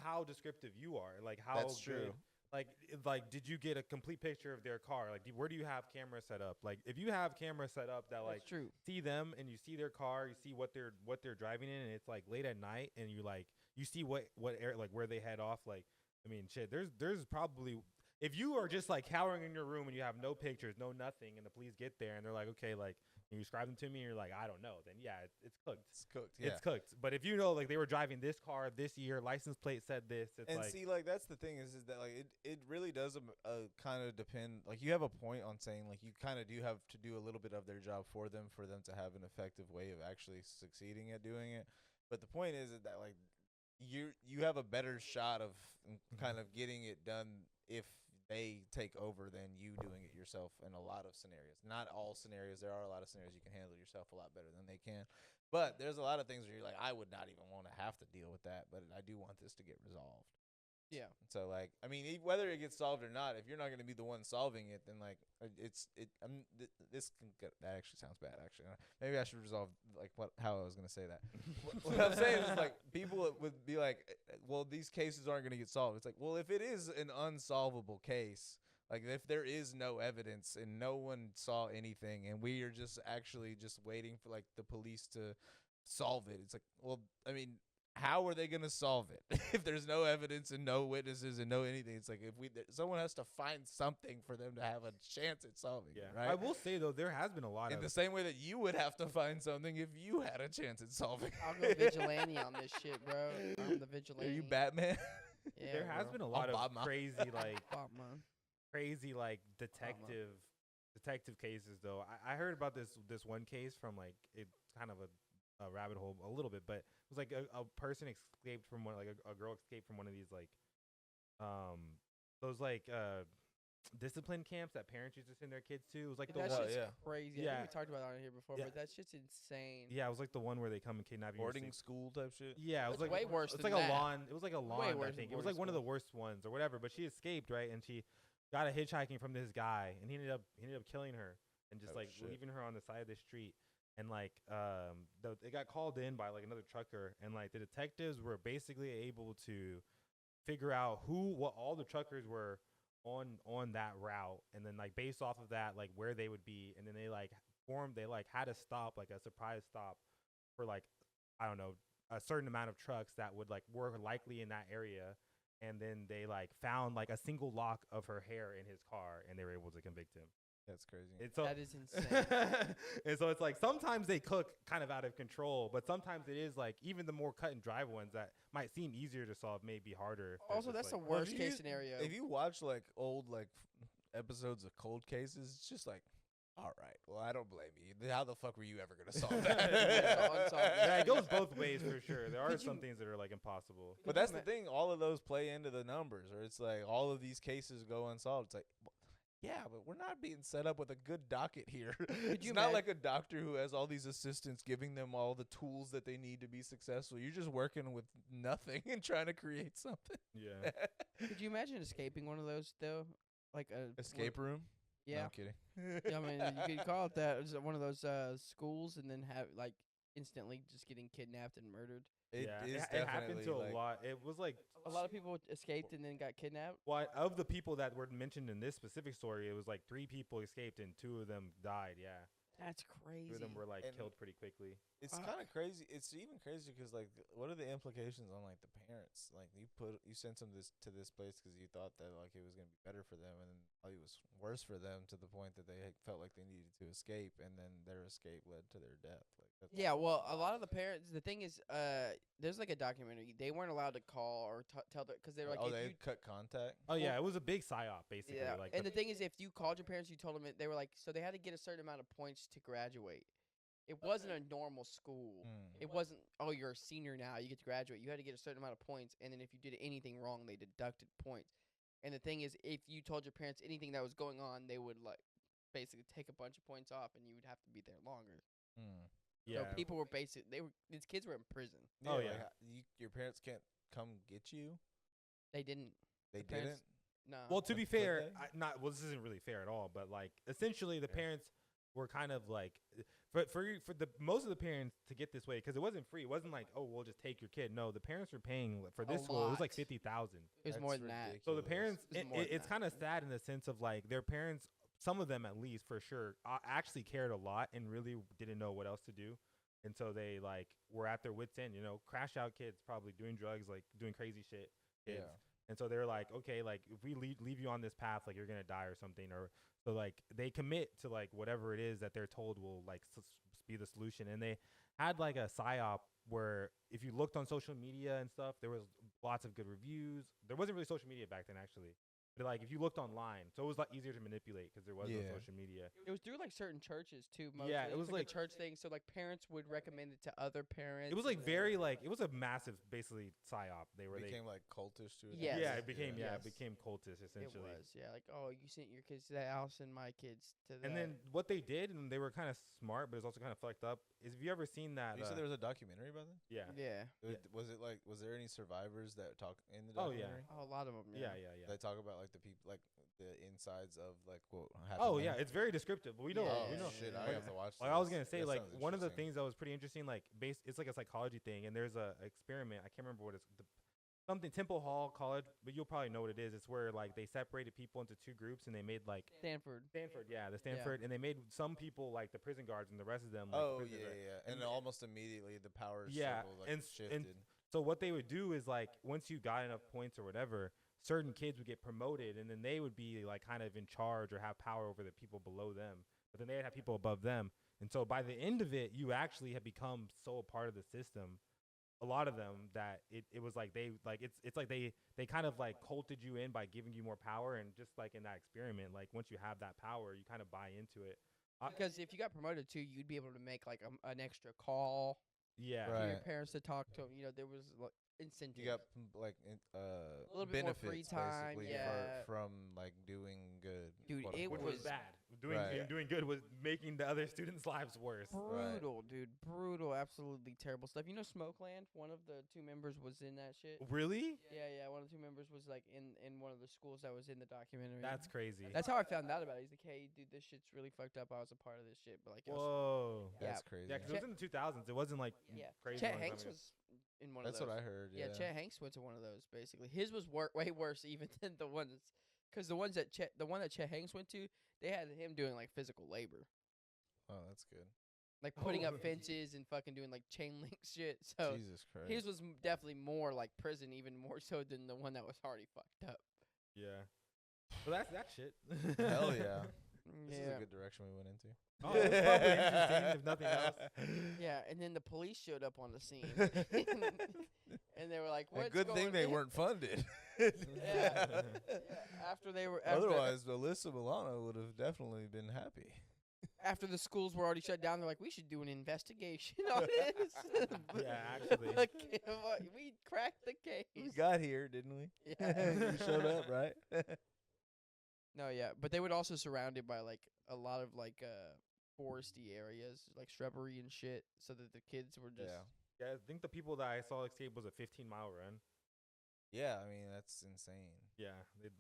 how descriptive you are. Like how That's good, true. Like did you get a complete picture of their car? Like where do you have cameras set up? Like if you have cameras set up that like That's true. see them and you see their car, you see what they're driving in, and it's like late at night, and you see what air, like where they head off. Like I mean, shit. There's probably, if you are just like cowering in your room and you have no pictures, no nothing, and the police get there and they're like, okay, like you describe them to me, and you're like, I don't know. Then yeah, it's cooked. It's cooked. Yeah. It's cooked. But if you know, like they were driving this car this year, license plate said this. It's And like, see, like that's the thing is that like it really does kind of depend. Like you have a point on saying like you kind of do have to do a little bit of their job for them to have an effective way of actually succeeding at doing it. But the point is that like you have a better shot of kind of getting it done if they take over than you doing it yourself in a lot of scenarios. Not all scenarios. There are a lot of scenarios you can handle yourself a lot better than they can. But there's a lot of things where you're like, I would not even want to have to deal with that, but I do want this to get resolved. Yeah. So like, I mean, whether it gets solved or not, if you're not going to be the one solving it, then like, that actually sounds bad. Actually, maybe I should resolve like how I was going to say that. What I'm saying is like, people would be like, well, these cases aren't going to get solved. It's like, well, if it is an unsolvable case, like if there is no evidence and no one saw anything, and we are just actually just waiting for like the police to solve it, it's like, well, I mean, how are they going to solve it if there's no evidence and no witnesses and no anything? It's like if someone has to find something for them to have a chance at solving it, right? I will say though, there has been a lot In of the same way that you would have to find something if you had a chance at solving it. I'll go vigilante on this shit, bro. I'm the vigilante. Are you Batman? Yeah, there has bro. been a lot of Batman. crazy like Batman. crazy like detective cases though. I heard about this one case from like it's kind of a rabbit hole a little bit, but it was like a person escaped from one, like a girl escaped from one of these like those like discipline camps that parents used to send their kids to. It was like the That one, shit's yeah. crazy. I Yeah. think we talked about that on here before, Yeah. but that shit's insane. yeah, it was like the one where they come and kidnap you. and Boarding sleep. school type shit? Yeah, it was It's like way worse It's than like that. a lawn. It was like a lawn. worse I than think it was boarding like one of the school. worst ones or whatever. But she escaped, right? And she got a hitchhiking from this guy, and he ended up killing her and just Oh, like shit. leaving her on the side of the street. And like it got called in by like another trucker, and like the detectives were basically able to figure out what all the truckers were on that route, and then like based off of that, like where they would be, and then they had to stop, like a surprise stop for like, I don't know, a certain amount of trucks that would like were likely in that area, and then they like found like a single lock of her hair in his car, and they were able to convict him. That's crazy. It's so, That is insane. and so it's like sometimes they cook kind of out of control, but sometimes it is like even the more cut and dry ones that might seem easier to solve may be harder. if Also, it's that's the like, worst if case you- scenario. If you watch like old like episodes of cold cases, it's just like, all right, well, I don't blame you. How the fuck were you ever gonna solve that? yeah, it goes both ways for sure. There are Could some you- things that are like impossible. But that's the thing. All of those play into the numbers, or it's like all of these cases go unsolved. It's like Yeah, but we're not being set up with a good docket here. It's you not imag- like a doctor who has all these assistants giving them all the tools that they need to be successful. You're just working with nothing and trying to create something. Yeah. Could you imagine escaping one of those though? Like a Escape room? No, Yeah. I'm kidding. Yeah, I mean, you could call it that. It's one of those schools, and then have like instantly just getting kidnapped and murdered. It yeah, is it happened definitely to a like, lot. It was like A lot of people escaped and then got kidnapped. well, of the people that were mentioned in this specific story, it was like 3 people escaped and 2 of them died. Yeah, That's 2 crazy. of them were like And- killed pretty quickly. it's Fuck. kind of crazy. It's even crazier because like, what are the implications on like the parents? Like you sent them to this place because you thought that like it was gonna be better for them, and then it was worse for them to the point that they felt like they needed to escape, and then their escape led to their death. Like that's Yeah, well, a lot of the parents. The thing is, there's like a documentary. They weren't allowed to call or tell because they were like, oh, if they you, cut contact. Oh yeah, it was a big psyop basically. yeah. Like And the thing is, if you called your parents, you told them they were like, so they had to get a certain amount of points to graduate. It wasn't a normal school. It wasn't, oh, you're a senior now, you get to graduate. You had to get a certain amount of points, and then if you did anything wrong, they deducted points. And the thing is, if you told your parents anything that was going on, they would like basically take a bunch of points off, and you would have to be there longer. yeah, So people were these kids were in prison. Oh, like, yeah. your parents can't come get you. They didn't. They The parents- didn't. No. Well, to be Could fair, they? this isn't really fair at all. But like, essentially, the Fair. parents were kind of like, for the most of the parents to get this way because it wasn't free. It wasn't like, oh, we'll just take your kid. No, the parents were paying for this school. It was like lot. 50,000. it was That's more than that. So the ridiculous. parents, It was more than it's that. kind of sad in the sense of like their parents, some of them at least for sure, actually cared a lot and really didn't know what else to do. And so they like were at their wits end, crash out kids, probably doing drugs, like doing crazy shit. Kids. Yeah. And so they're like, okay, like if we leave you on this path, like you're gonna die or something, or so like they commit to like whatever it is that they're told will like be the solution. And they had like a psyop where if you looked on social media and stuff, there was lots of good reviews. There wasn't really social media back then actually, but like if you looked online, so it was like easier to manipulate because there was no Yeah. social media. It was through like certain churches too. Yeah, Mostly. it was like like- a church thing. So like parents would recommend it to other parents. It was and like then- very like it was a massive basically psyop. They were Became like cultish to it. Yes. yeah, it became Yes. it became cultist It essentially. was, yeah. Like, oh, you sent your kids to that house and my kids to that. And then what they did, and they were kind of smart, but it's also kind of fucked up. Is have you ever seen that? You said there was a documentary about that. yeah. yeah. Was it like? Was there any survivors that talk in the Oh, yeah. documentary? Oh, a lot of them. Yeah, Yeah. yeah, yeah. They talk about like the people, like the insides of like what happened. Oh there? yeah, it's very descriptive. But we know, Yeah, we know. Shit, yeah. I have to watch. Like I was this. gonna say, That like sounds one of the interesting. things that was pretty interesting, like it's like a psychology thing, and there's a experiment. I can't remember what it's something Temple Hall College, but you'll probably know what it is. It's where like they separated people into 2 groups, and they made like Stanford. Stanford, yeah, the Stanford, and they made some people like the prison guards, and the rest of them like Oh prisoners, yeah, right? yeah, and then almost immediately the power Yeah, circle like and shifted. So what they would do is like once you got enough points or whatever, certain kids would get promoted, and then they would be like kind of in charge or have power over the people below them. But then they'd have people above them, and so by the end of it, you actually have become so a part of the system. A lot of them that it was like they like it's like they kind of like culted you in by giving you more power, and just like in that experiment, like once you have that power, you kind of buy into it. Because if you got promoted too, you'd be able to make like an extra call Yeah, for your Right. parents to talk to them. You know, there was like incentive. You got like little bit more benefits free time, basically yeah. from like doing good. Dude, quote it which unquote. was was bad. Doing Right. doing good was making the other students' lives worse. brutal, dude. Brutal, absolutely terrible stuff. You know, Smokeland. One of the 2 members was in that shit. Really? Yeah. One of the 2 members was like in one of the schools that was in the documentary. That's crazy. That's how I found out about it. He's like, hey, dude, this shit's really fucked up. I was a part of this shit, but like, it was, Whoa. Yeah. That's crazy. Yeah, because it was in the 2000s. It wasn't like yeah. crazy. Chet long time Hanks ago. was in one That's of those. what I heard. Yeah, Yeah. Chet Hanks went to one of those. Basically, his was way worse even than the ones, because the one that Chet Hanks went to, they had him doing like physical labor, Oh, that's good. like putting Oh. up fences and fucking doing like chain link shit. So Jesus Christ. his was definitely more like prison, even more so than the one that was already fucked up. Yeah. Well, that's that shit. Hell yeah. This is Yeah, a good direction we went into. Oh, it's probably interesting if nothing else. yeah. And then the police showed up on the scene, and they were like, A "What's good thing going they on?" weren't funded. Yeah. After they were Otherwise, Alyssa Milano would have definitely been happy. after the schools were already shut down, they're like, we should do an investigation on this. Yeah, actually. Okay, we cracked the case. We got here, didn't we? Yeah. We showed up, right? No, yeah, but they would also surround it by like a lot of like foresty areas, like shrubbery and shit, so that the kids were just. Yeah. Yeah, I think the people that I saw escape was a 15-mile run. Yeah, I mean that's insane. Yeah, it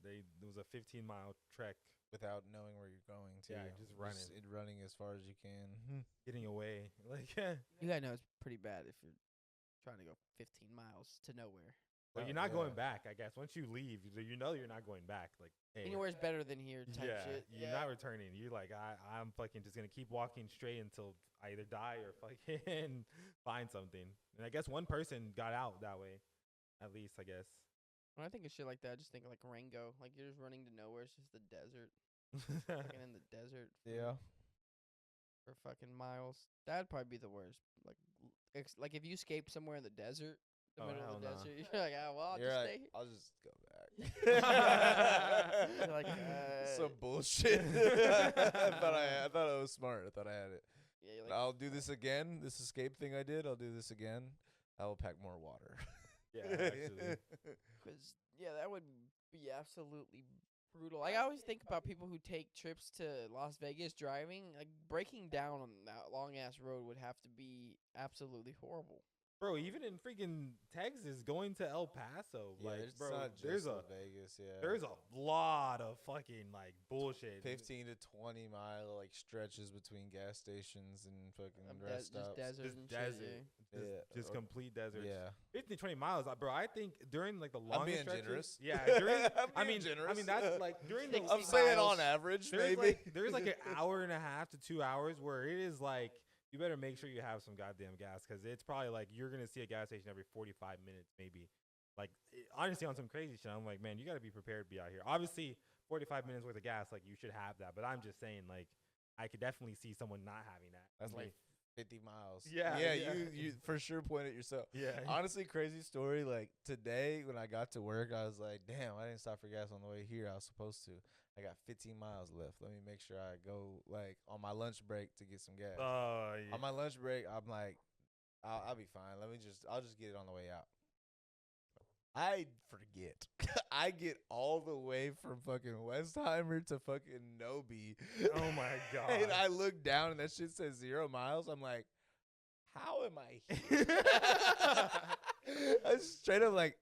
was a 15-mile trek, Without knowing where you're going to. Yeah, just running. Running as far as you can. getting away. Like, You gotta know it's pretty bad if you're trying to go 15 miles to nowhere. but you're not going back. I guess once you leave, you know you're not going back. Like, hey, Anywhere's better than here type shit. you're not returning. You're like, I'm fucking just gonna keep walking straight until I either die or fucking find something. And I guess one person got out that way, at least. I guess. When I think of shit like that, I just think of like Rango. Like you're just running to nowhere. It's just the desert. Fucking in the desert. Yeah. For fucking miles. That'd probably be the worst. Like, like if you escape somewhere in the desert, the Oh, middle of the hell nah. desert, you're like, well, I'll You're just like, stay here. I'll just go back. You're like, some bullshit. I thought I was smart. I thought I had it. Yeah, you're like, I'll do this again. This escape thing I did. I'll do this again. I will pack more water. Yeah, actually. because that would be absolutely brutal. Like, I always think about people who take trips to Las Vegas driving. Like breaking down on that long ass road would have to be absolutely horrible. Bro, even in freaking Texas, going to El Paso, Yeah, like, it's bro, not just there's a Vegas. Yeah, there's a lot of fucking like bullshit. 15 to 20 mile like stretches between gas stations and fucking rest Just stops. desert Just and desert. shit. Just or- complete desert. Yeah, 15, 20 miles, bro. I think during like the I'm longest being stretches, generous. yeah. During, I'm being generous. that's like during the. 60 I'm saying miles. on average, There's maybe. there's like an hour and a half to 2 hours where it is like you better make sure you have some goddamn gas because it's probably like you're gonna see a gas station every 45 minutes maybe. Like honestly, on some crazy shit, I'm like, man, you got to be prepared to be out here. Obviously, 45 minutes worth of gas, like you should have that. But I'm just saying, like, I could definitely see someone not having that. That's Me. like 50 miles. Yeah, yeah. yeah. You for sure point at yourself. Yeah. Honestly, crazy story. Like today, when I got to work, I was like, "Damn, I didn't stop for gas on the way here. I was supposed to. I got 15 miles left. Let me make sure I go like on my lunch break to get some gas. Oh yeah. On my lunch break, I'm like, I'll be fine. I'll just get it on the way out. I forget. I get all the way from fucking Westheimer to fucking Nobi. Oh my god. And I look down and that shit says 0 miles. I'm like, how am I here? I was straight up like,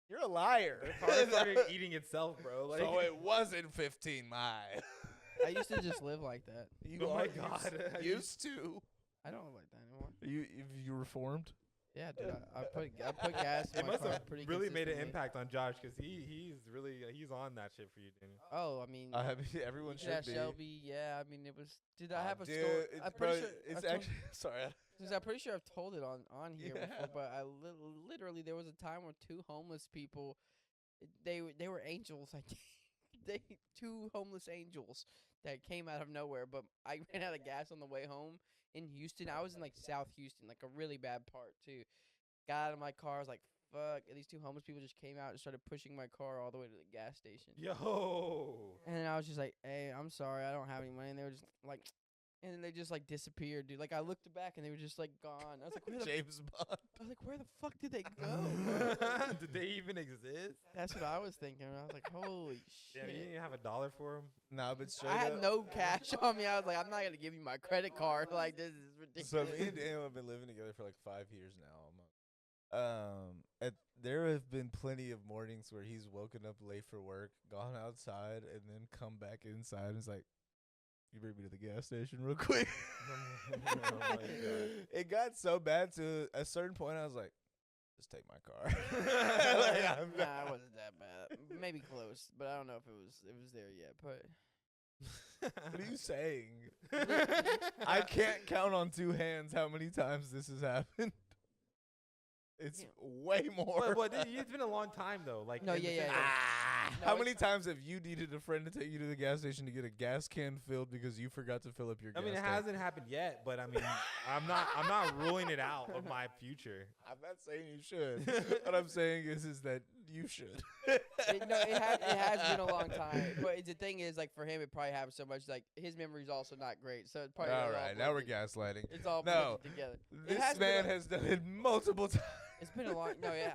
you're a liar. The car started eating itself, bro. Like, So it wasn't 15 miles. I used to just live like that. You Oh are my God. Used to. I don't live like that anymore. You reformed? Yeah, dude. I put gas in it my must car have pretty really made an consistently. impact on Josh because he's on that shit for you, Danny. Oh, I mean, Everyone you could ask should be. Shelby. Yeah, I mean, it was. Did I have a Dude, story? It's, I'm bro, pretty sure. it's I've told- actually sorry. I'm pretty sure I've told it on here Yeah. before, but I literally there was a time where two homeless people, they were angels. Like two homeless angels that came out of nowhere. But I ran out of gas on the way home in Houston. I was in like South Houston, like a really bad part too. Got out of my car. I was like, fuck. And these two homeless people just came out and started pushing my car all the way to the gas station. Yo. And then I was just like, hey, I'm sorry, I don't have any money. And they were just like, and then they just like disappeared, dude. Like I looked back and they were just like gone. I was like, where the James Bond. I was like, where the fuck did they go? Did they even exist? That's what I was thinking. I was like, holy Yeah, you shit. didn't have $1 for him. Nah, but straight I had up. no cash on me. I was like, I'm not gonna give you my credit card. Like this is So ridiculous. me and Daniel have been living together for like 5 years now, almost. There have been plenty of mornings where he's woken up late for work, gone outside, and then come back inside and is like, "You bring me to the gas station real quick." Oh my God. It got so bad to a certain point. I was like, "Just take my car." Like, I'm Nah, not- it wasn't that bad. Maybe close, but I don't know if it was there yet. But What are you saying? I can't count on two hands how many times this has happened. It's Yeah. way more. but it's been a long time though. Like No, in the yeah, sense yeah, of- No, How it's- many times have you needed a friend to take you to the gas station to get a gas can filled because you forgot to fill up your I gas mean, it tank? hasn't happened yet, but I mean, I'm not ruling it out of my future. I'm not saying you should. What I'm saying is that you should. it has been a long time. But the thing is, like for him, it probably happened so much. Like his memory's also not great, so it's probably All right, now we're gaslighting. It's all No, blended together. This has man been a- has done it multiple times. It's been a long. No, yeah,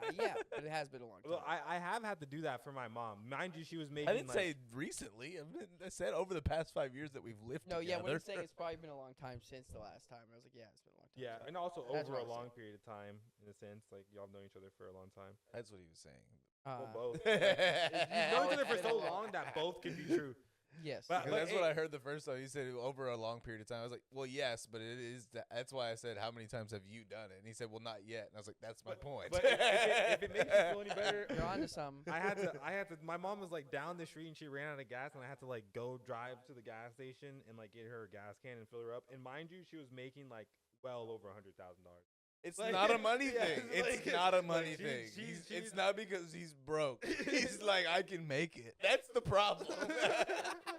but it has been a long time. Well, I have had to do that for my mom. Mind you, she was making. I didn't like, say recently. I said over the past 5 years that we've lived No, yeah, together. what I'm saying it's probably been a long time since the last time. I was like, yeah, it's been a long time. Yeah, so. and also That's over what a I was long saying. period of time, in a sense, like y'all know each other for a long time. That's what he was saying. Well, both. Because You've known each other for It's so been a long that both could be true. Yes. But that's hey, what I heard the first time. He said over a long period of time. I was like, well, yes, but it is. That's why I said, how many times have you done it? And he said, well, not yet. And I was like, that's my point. But if it makes you feel any better, You're onto something. I had to. My mom was like down the street and she ran out of gas, and I had to like go drive to the gas station and like get her a gas can and fill her up. And mind you, she was making like well over $100,000. It's Like, not a money yeah, thing. it's It's like- not a like, money she- thing. she's- It's not because he's broke. He's like, I can make it. That's the problem.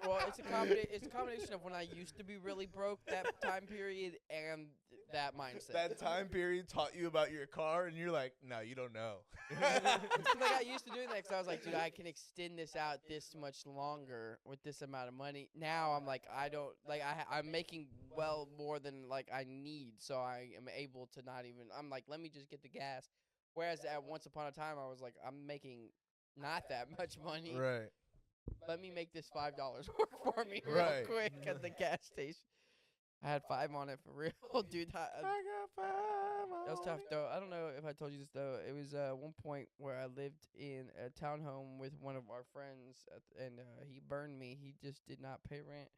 Well, it's a combination of when I used to be really broke, that time period, and that mindset. That time period taught you about your car, and you're like, no, you don't know. It's 'cause I got used to doing that because I was like, dude, I can extend this out this much longer with this amount of money. Now I'm like, I don't like I'm making well more than like I need, so I am able to not even. I'm like, let me just get the gas. Whereas at once upon a time, I was like, I'm making not that much money. Right. Let me make this $5 work for me real Right. quick at the gas station. I had 5 on it for real, dude. I got 5 That was on tough it. though. I don't know if I told you this though. It was one point where I lived in a townhome with one of our friends, and he burned me. He just did not pay rent,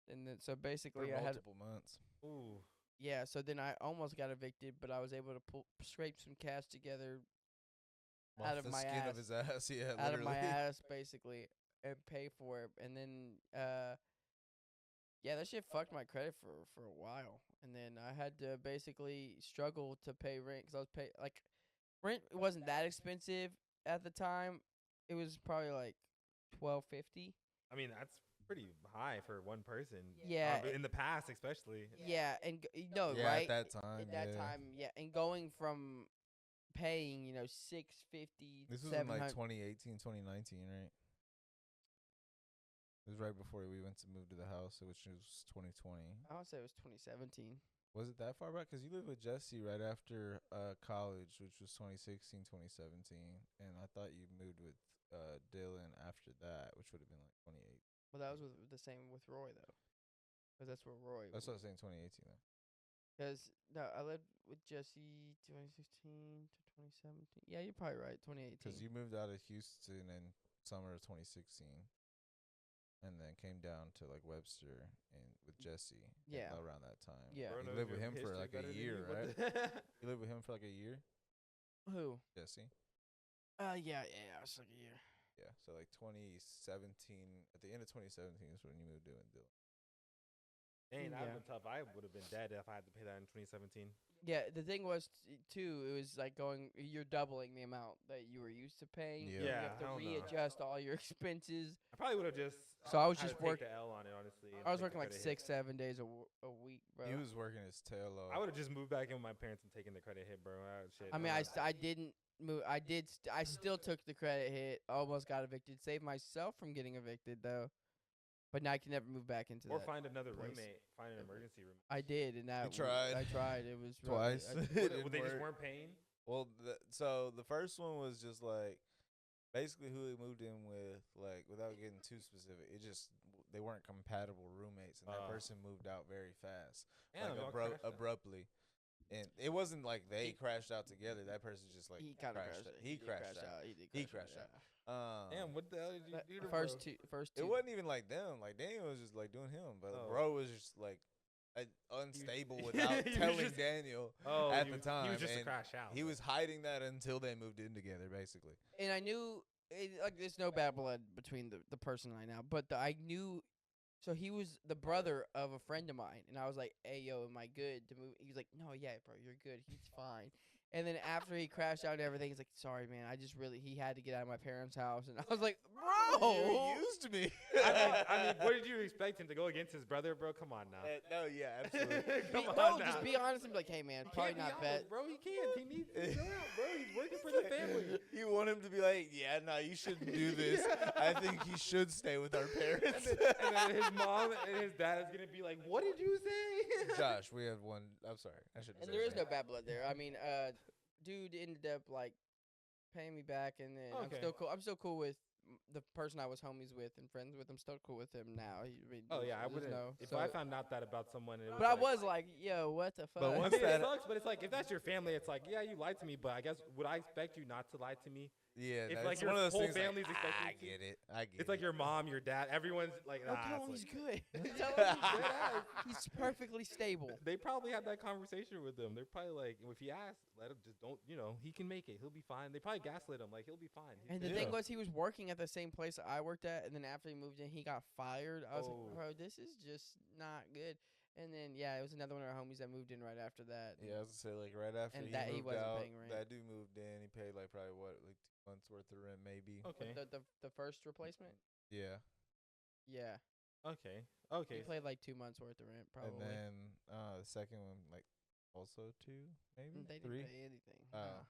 and then, so For basically I had multiple months. Ooh. yeah. So then I almost got evicted, but I was able to scrape some cash together out Off of the my skin ass, of his ass, yeah, out of literally. my ass basically, and pay for it. And then yeah, that shit fucked my credit for a while, and then I had to basically struggle to pay rent because I was pay like rent wasn't that expensive at the time. It was probably like $12.50. I mean, that's pretty high for one person. Yeah. In the past, especially. Yeah, and no, Yeah, right at that time. at that yeah. time, yeah, and going from paying $650, This was in like 700. 2018, 2019, right? It was right before we went to move to the house, which was 2020. I would say it was 2017. Was it that far back? Because you lived with Jesse right after college, which was 2016, 2017. And I thought you moved with Dylan after that, which would have been like 2018. Well, that was the same with Roy though, because that's where Roy. That's what I was saying, 2018 then. Because no, I lived with Jesse 2016 to 2017. Yeah, you're probably right. 2018. Because you moved out of Houston in summer of 2016. And then came down to like Webster and with Jesse. Yeah. Around that time. Yeah. You lived with him for like a year, right? You lived with him for like a year, Who? Jesse. Yeah, it's like a year. Yeah. So like 2017. At the end of 2017 is when you moved in with Dylan. Dang, that would Yeah. have been tough. I would have been dead if I had to pay that in 2017. Yeah, the thing was too. It was like you're doubling the amount that you were used to paying. Yeah. You Yeah, have to hell no. readjust all your expenses. I probably would have just. So I was had just to take work- the L on it, honestly. and I was take the working like credit hit. 6-7 days a week, bro. He was working his tail off. I would have just moved back in with my parents and taken the credit hit, bro. Shit, I mean, no. I didn't move. I still took the credit hit. Almost got evicted. Saved myself from getting evicted though. But now I can never move back into Or that. find another place. roommate. Find an emergency room. I did, and that tried. I tried. It was Twice. Really, It Well, didn't they just work. weren't paying. Well, so the first one was just like basically who he moved in with, like without getting too specific. It just they weren't compatible roommates, and that person moved out very fast, Damn, like y'all crashed out. abruptly. And it wasn't like they He- crashed out together. That person just like he kind of crashed. crashed. He crashed out. He did He crash crashed out. Damn, what the hell did you yeah. do to First bro? two. It wasn't even like them. Like Daniel was just like doing him, but Oh. bro was just like unstable He was without telling just- Daniel Oh, at he the was- time. He was just a and crash out. he was hiding that until they moved in together, basically. And I knew, like, there's no bad blood between the person and I now, but I knew. So he was the brother of a friend of mine, and I was like, "Hey, yo, am I good to move?" He was like, "No, yeah, bro, you're good. He's fine." And then after he crashed out and everything, he's like, "Sorry, man. he had to get out of my parents' house." And I was like, "Bro, You used me. I mean, what did you expect him to go against his brother, bro? Come on now. No, yeah, absolutely. Come no, on just now. be honest and be like, hey, man, He probably can't be not honest, bet." bro. He can't. He needs to chill out, bro. He's working for the family. You want him to be like, yeah, no, you shouldn't do this. I think he should stay with our And parents. then his mom and his dad is gonna be like, "What did you say?" Josh, we have one. I'm sorry. I shouldn't And say there is that. no bad blood there. I mean, dude ended up like paying me back, and then I'm Okay. still cool. I'm still cool with the person I was homies with and friends with. I'm still cool with him now. I mean, Oh yeah, I there's wouldn't. no. If So, I found out that about someone, it was but I like, was like, yo, what the fuck? But I once mean, that- it sucks, but it's like if that's your family, it's like, yeah, you lied to me, but I guess would I expect you not to lie to me? Yeah, If, that's like, your one of those whole things. Like, family's expecting I you to- get it. I get it. It's like your mom, your dad, everyone's like, Oh, nah, tell him it's he's like- good. Tell him he's dead ass. He's perfectly stable. They probably had that conversation with them. They're probably like, if he asks, let him just don't, he can make it. He'll be fine. They probably gaslit him, like he'll be fine. And the Yeah. thing was, he was working at the same place I worked at, and then after he moved in, he got fired. I was Oh. like, bro, this is just not good. And then, yeah, it was another one of our homies that moved in right after that. Yeah, I was gonna say like right after And he that he moved wasn't out, paying rent. that dude moved in. He paid like probably what, like 2 months worth of rent, maybe. Okay. The first replacement? Yeah, Yeah. Okay. He Okay. played like 2 months worth of rent, probably. and then the second one like also 2, maybe They didn't 3. pay anything. Oh. Nah.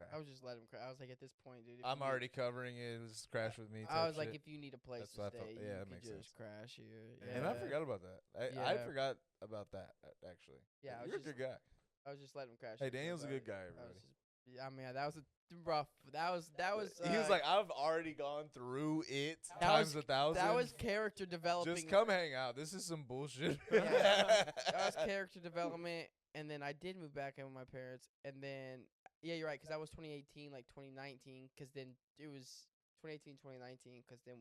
Okay. I was just letting him cry. I was like, at this point, dude. if I'm you need- already covering it. It was crash with me. I type was like, shit. if you need a place That's to what I thought. stay, Yeah, you that could makes just sense. crash here. And I Yeah. forgot about that. I Yeah. forgot about that actually. Yeah, I was you're a just- good guy. I was just letting him crash. Hey, here 'cause Daniel's a I- good guy, I was everybody. just- yeah, I mean, that was rough. That was. He was like, I've already gone through it That times was- 1,000. that was character developing. just come hang out. This is some bullshit. Yeah. That was character development, and then I did move back in with my parents, and then yeah, you're right, because that was 2018, like 2019, because then it was 2018, 2019, because then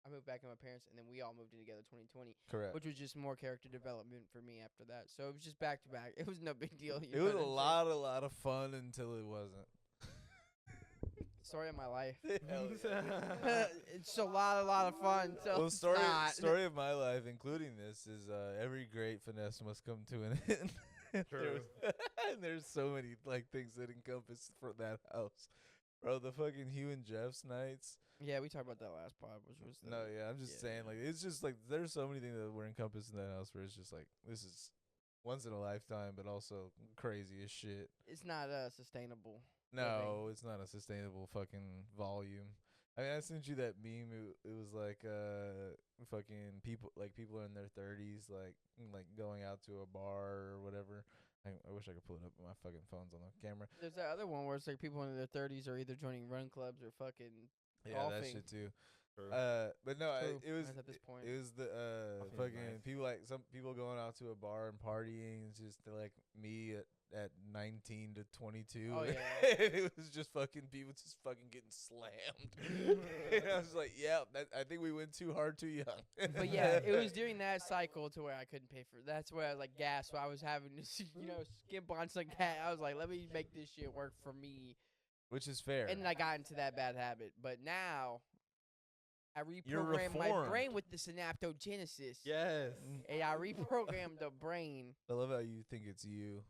I moved back in with my parents, and then we all moved in together 2020, Correct. which was just more character development for me after that. So it was just back to back. It was no big deal. you It know was what a I'm saying? lot of fun until it wasn't. Story of my life. Hell yeah. It's a lot of fun. So Well, it's not. story of my life, including this, is every great finesse must come to an end. True. And there's so many like things that encompass for that house, bro. The fucking Hugh and Jeff's nights. Yeah, we talked about that last pod, which was the, No, yeah, I'm just yeah. saying, like, it's just like there's so many things that were encompassed in that house where it's just like this is once in a lifetime, but also crazy as shit. It's not sustainable. No, it's not a sustainable fucking volume. I mean, I sent you that meme. It was like fucking people in their 30s like going out to a bar or whatever. I wish I could pull it up, but my fucking phone's on the camera. There's that other one where it's like people in their 30s are either joining run clubs or fucking Yeah, that golfing. shit too. True. But no, True. it was That's at this point. It was the Golfing is fucking nice. people like some people going out to a bar and partying. It's just like me at 19 to 22. Oh, yeah. It was just fucking people just fucking getting slammed. And I was like, yeah, I think we went too hard, too young. But yeah, it was during that cycle to where I couldn't pay for. That's where I was like gas. So I was having to, skimp on some cat. I was like, let me make this shit work for me. Which is fair. And then I got into that bad habit. But now I You're reprogrammed my reformed. brain with the synaptogenesis. Yes. And I reprogrammed the brain. I love how you think it's you.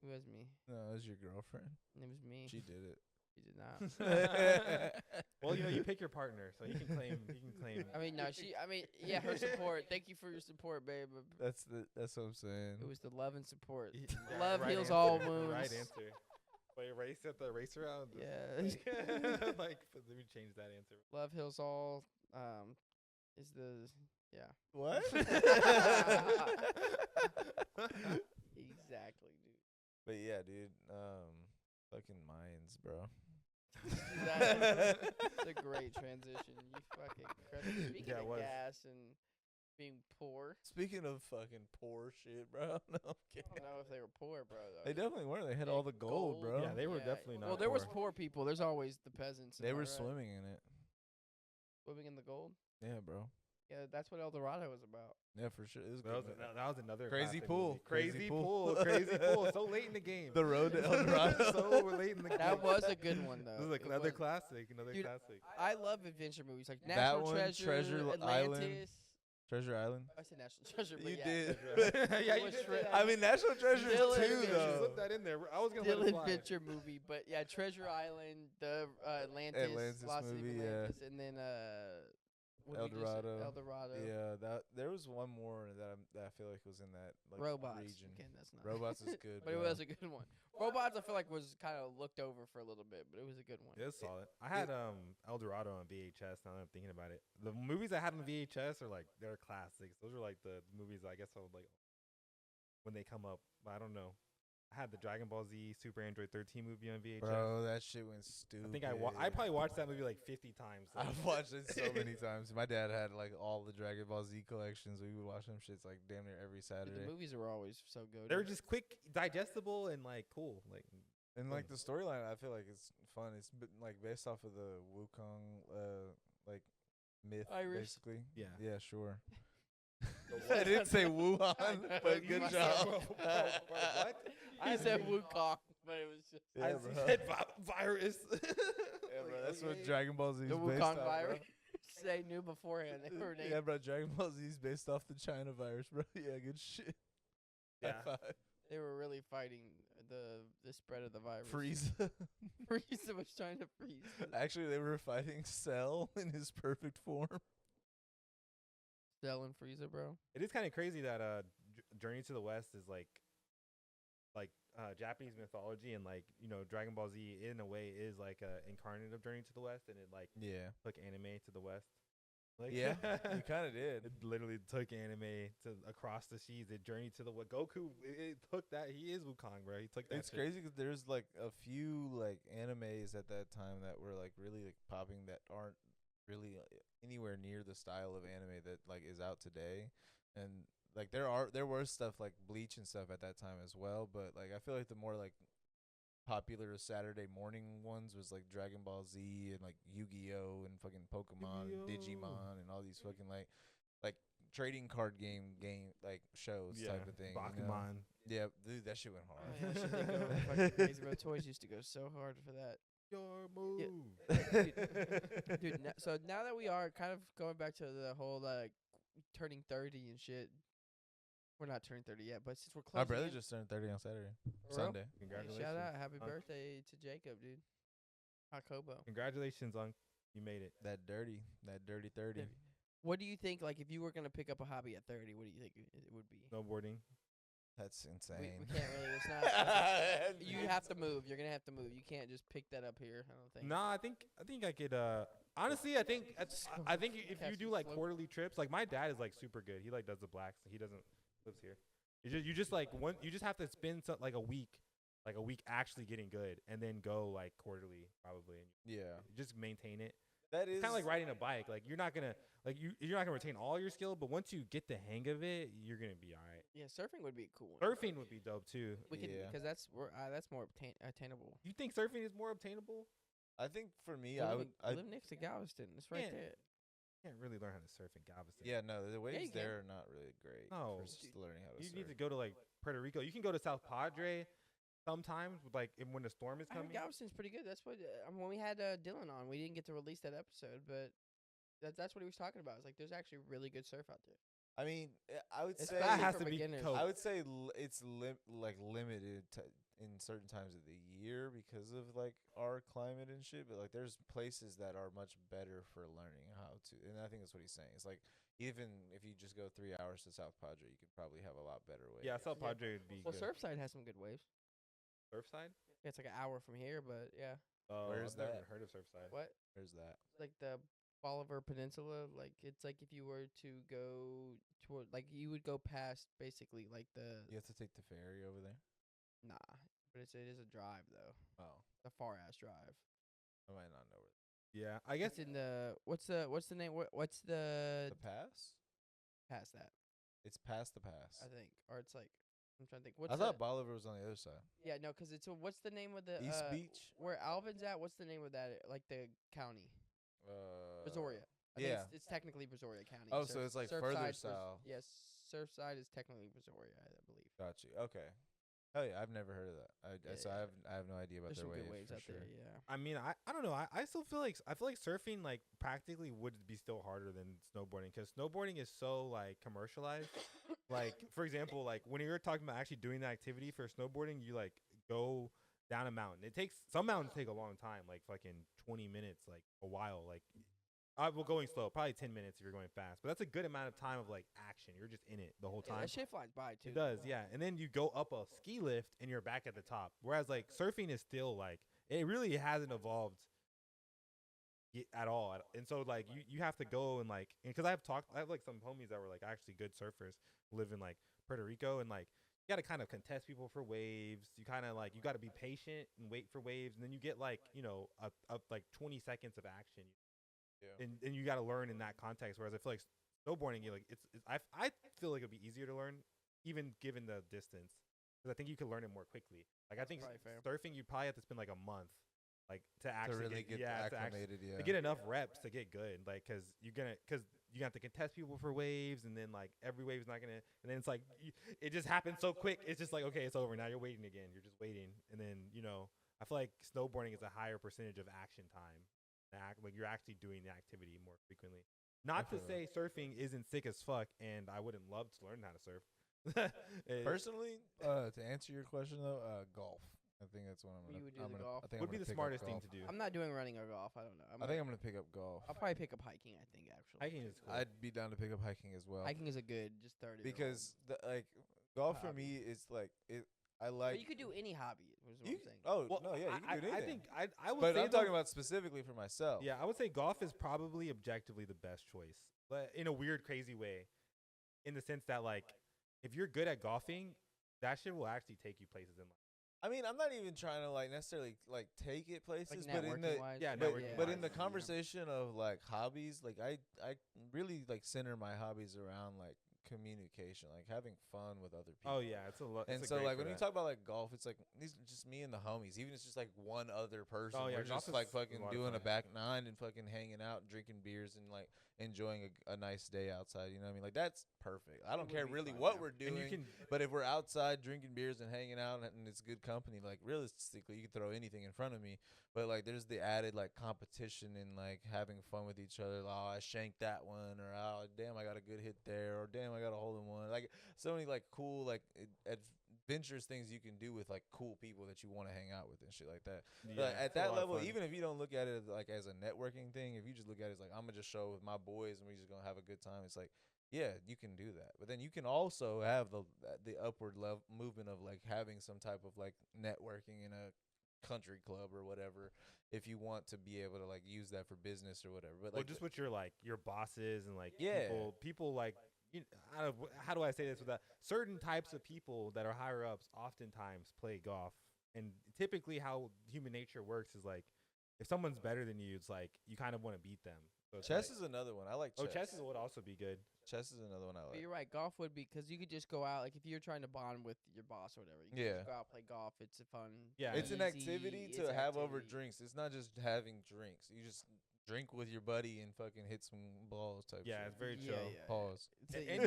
It was me. No, it was your girlfriend. It was me. She did it. She did not. Well, you pick your partner, so you can claim. I mean, no, yeah, her support. Thank you for your support, babe. But That's what I'm saying. it was the love and support. Yeah, Love right heals answer, all the wounds. Right answer. Wait, race at the race around. Yeah. Like, let me change that answer. Love heals all. Is the yeah. What? Exactly, dude. But yeah, dude. Fucking Mayans, bro. It's a great transition. You fucking credit. Speaking Yeah, it of was. gas and being poor, Speaking of fucking poor shit, bro. No, I'm I kidding. don't know if they were poor, bro. Though. They definitely were. They had all the gold, bro. Yeah, they were definitely not Well, there was poor. poor people. There's always the peasants. They am I were right? swimming in it. Swimming in the gold. Yeah, bro. Yeah, that's what El Dorado was about. Yeah, for sure. It was That was, good. that was another Crazy classic pool. movie. Crazy Crazy pool. pool. Crazy pool. So late in the game. The road to El Dorado. So late in the game. That was a good one, though. This is like It another was- classic. Another Dude, classic. I love adventure movies like That National one, Treasure, Treasure Atlantis. Island. Treasure Island. I said National Treasure, but You yeah. did. Yeah, It you was did Tre- that. I mean, National Treasure Still too, in there. You though. slipped that in there. I was gonna Still let it slide. adventure movie, but yeah, Treasure Island, the Atlantis, Atlantis Lost City of movie, yeah. Atlantis, and then what El did you just say? Dorado. El Dorado. Yeah, that there was one more that I feel like was in that like Robots. region. Again, that's not. Robots is good, but it bro. was a good one. Robots, I feel like was kind of looked over for a little bit, but it was a good one. It was solid. I had El Dorado on VHS. Now that I'm thinking about it, the movies I had on VHS are like they're classics. Those are like the movies I guess I would like when they come up. But I don't know. I had the Dragon Ball Z Super Android 13 movie on VHS. Bro, that shit went stupid. I think I probably watched that movie like 50 times. Like. I've watched it so many times. My dad had like all the Dragon Ball Z collections. We would watch them shits like damn near every Dude, Saturday. the movies were always so good. They were just quick, digestible, and like cool. Like And like the storyline, I feel like it's fun. It's like based off of the Wukong like myth, Iris. basically. Yeah. Yeah, sure. what? I didn't say Wuhan, but You good must job. have- what? I said Wukong, but it was just Yeah, I bro. said virus. Yeah, bro, that's what Dragon Ball Z is the based Wukong off, virus. They knew beforehand. They were bro. named. Yeah, bro, Dragon Ball Z is based off the China virus, bro. Yeah, good shit. Yeah. High five. They were really fighting the spread of the virus. Frieza. Frieza was trying to freeze. Actually, they were fighting Cell in his perfect form. Cell and Frieza, bro. It is kind of crazy that Journey to the West is like Japanese mythology, and like Dragon Ball Z in a way is like a incarnate of Journey to the West, and it like Yeah. took anime to the West. Like Yeah, you kind of did. It literally took anime to across the seas. It journeyed to the what Goku. It took that. He is Wukong, bro. He took that. It's shit. crazy because there's like a few like animes at that time that were like really like popping that aren't really anywhere near the style of anime that like is out today, and like there were stuff like Bleach and stuff at that time as well, but like I feel like the more like popular Saturday morning ones was like Dragon Ball Z and like Yu-Gi-Oh and fucking Pokemon and Digimon and all these fucking like trading card game like shows type of thing. you know? Bakuman. Yeah, dude, that shit went Oh, hard. yeah, that shit did go fucking crazy, bro. Toys used to go so hard for that. Your move. Dude, so now that we are kind of going back to the whole like turning 30 and shit, we're not turning 30 yet, but since we're closing My brother in, just turned 30 on Saturday, For real? Sunday. hey, Congratulations. shout out, happy Unc. birthday to Jacob, dude. Hakobo. Congratulations, Unc. You made it. That dirty 30. What do you think? Like, if you were gonna pick up a hobby at 30, what do you think it would be? Snowboarding. That's We insane. can't really. It's not. You have to move. You're gonna have to move. You can't just pick that up here. I don't think. No, I think I could. Honestly, I think if Catch you do and like float. quarterly trips, like my dad is like super good. He like does the blacks. He doesn't lives here. You just like you just have to spend like a week actually getting good, and then go like quarterly probably, and Yeah, you just maintain it. that It's is kind of like riding a bike. Like you're not gonna retain all your skill, but once you get the hang of it, you're gonna be all right. Yeah, surfing would be a cool one. Surfing would be dope too. We can Yeah. because that's more attainable. You think surfing is more obtainable? I think for me, I I would. I, live next to Galveston. It's right Yeah. there. You can't really learn how to surf in Galveston. yeah, no, the waves you can. there are not really great. No. for just learning how to You surf. need to go to like Puerto Rico. You can go to South Padre sometimes, with, like when the storm is I heard coming. Galveston's pretty good. That's what when we had Dylan on, we didn't get to release that episode, but that's what he was talking about. It's like there's actually really good surf out there. I mean, I would It's say That especially has for to be beginners. cool. I would say it's limited in certain times of the year because of like our climate and shit. But like, there's places that are much better for learning how to, and I think that's what he's saying. It's like even if you just go 3 hours to South Padre, you could probably have a lot better waves. Yeah, South Yeah. Padre would be Well, good. Surfside has some good waves. Surfside? Yeah, it's like an hour from here, but yeah. Oh, Where's I've never that? heard of Surfside. What? There's that. Like the Bolivar Peninsula, like it's like if you were to go toward, like you would go past basically like You have to take the ferry over there. nah, but it is a drive though, Oh, a far ass drive. I might not know where Yeah, I guess It's in the what's the name? What's the the pass. past that? It's past the pass. I think, or it's like I'm trying to think. What's I thought the, Bolivar was on the other side. yeah, no, because it's what's the name of the East Beach. where Alvin's at? What's the name of that? Like the county, Brazoria. I think yeah. it's technically Brazoria County. Oh, so it's like further Surfside south. Yes, Surfside is technically Brazoria, I believe. Got you. Okay. Hell yeah, I've never heard of that. So Yeah. I have no idea about There's their some waves, good waves for out sure. there. Yeah. I mean, I don't know. I still feel like I feel like surfing like practically would be still harder than snowboarding, because snowboarding is so like commercialized. Like for example, like when you're talking about actually doing the activity for snowboarding, you like go down a mountain. It takes some mountains take a long time, like fucking 20 minutes, like a while. Like well, going slow, probably 10 minutes if you're going fast, but that's a good amount of time of like action. You're just in it the whole Yeah, time. that shit flies by too. It does, yeah. And then you go up a ski lift and you're back at the top. Whereas like surfing is still like it really hasn't evolved at all. And so like you have to go and like, because I have like some homies that were like actually good surfers live in like Puerto Rico, and like you got to kind of contest people for waves. You kind of like you got to be patient and wait for waves, and then you get like a like 20 seconds of action, Yeah. and you got to learn in that context. Whereas I feel like snowboarding, you like I feel like it'd be easier to learn, even given the distance, because I think you could learn it more quickly. Like I think probably fair. surfing, you probably have to spend like a month, like to To actually really get acclimated, to get enough reps to get good. Like because you have to contest people for waves, and then like every wave's not gonna, and then it's like it just happens so quick. It's just like okay, it's over now. You're waiting again. You're just waiting, and then I feel like snowboarding is a higher percentage of action time. Like you're actually doing the activity more frequently. Not to say surfing isn't sick as fuck, and I wouldn't love to learn how to surf. Personally, to answer your question though, golf. I think that's what I'm gonna. You would do I'm the gonna, golf? I think Would I'm be gonna the pick up smartest thing golf. to do. I'm not doing running or golf. I don't know. I think I'm gonna pick up golf. I'll probably pick up hiking. I think actually. Hiking is cool. I'd be down to pick up hiking as well. Hiking is a good just 30. Because golf for me is like it. I like. But you could do any hobby. Is what You- I'm saying. oh well, no, yeah, you can do I anything. think I would. But say I'm talking about specifically for myself. Yeah, I would say golf is probably objectively the best choice, but in a weird, crazy way, in the sense that like if you're good at golfing, that shit will actually take you places in life. I mean, I'm not even trying to like necessarily like take it places, Like but in the networking wise. yeah, but, networking but in the wise, conversation of like hobbies, like I really like center my hobbies around like communication, like having fun with other people. Oh yeah, it's a lot. And so like when you talk about like golf, it's like these are just me and the homies. Even if it's just like one other person. Oh, yeah, we're golf just is like a fucking lot of doing a fun. back nine and fucking hanging out, drinking beers and like enjoying a nice day outside. You know what I mean? Like that's perfect. I don't would care be really fun, what yeah. we're doing. and you can But if we're outside drinking beers and hanging out and it's good company, like realistically, you can throw anything in front of me. But like, there's the added like competition and like having fun with each other. Oh, I shanked that one, or oh, damn, I got a good hit there, or damn, I got a hole in one. Like so many like cool like adventurous things you can do with like cool people that you want to hang out with and shit like that. But at that level, even if you don't look at it like as a networking thing, if you just look at it as like I'm gonna just show with my boys and we're just gonna have a good time, it's like. Yeah, you can do that, but then you can also have the upward level movement of like having some type of like networking in a country club or whatever, if you want to be able to like use that for business or whatever. But well, like, just with your like your bosses and like Yeah. people like how do I say this without certain types of people that are higher ups oftentimes play golf, and typically how human nature works is like if someone's better than you, it's like you kind of want to beat them. So it's chess like, is another one. I like chess. chess would also be good. Chess is another one I But like. you're right. Golf would be because you could just go out. Like if you're trying to bond with your boss or whatever, you can Yeah. just go out play golf. It's a fun. Yeah. It's an easy- activity it's to have over activity. drinks. It's not just having drinks. You just drink with your buddy and fucking hit some balls type Yeah, shit. it's very Yeah, chill. yeah. Pause. It's a- And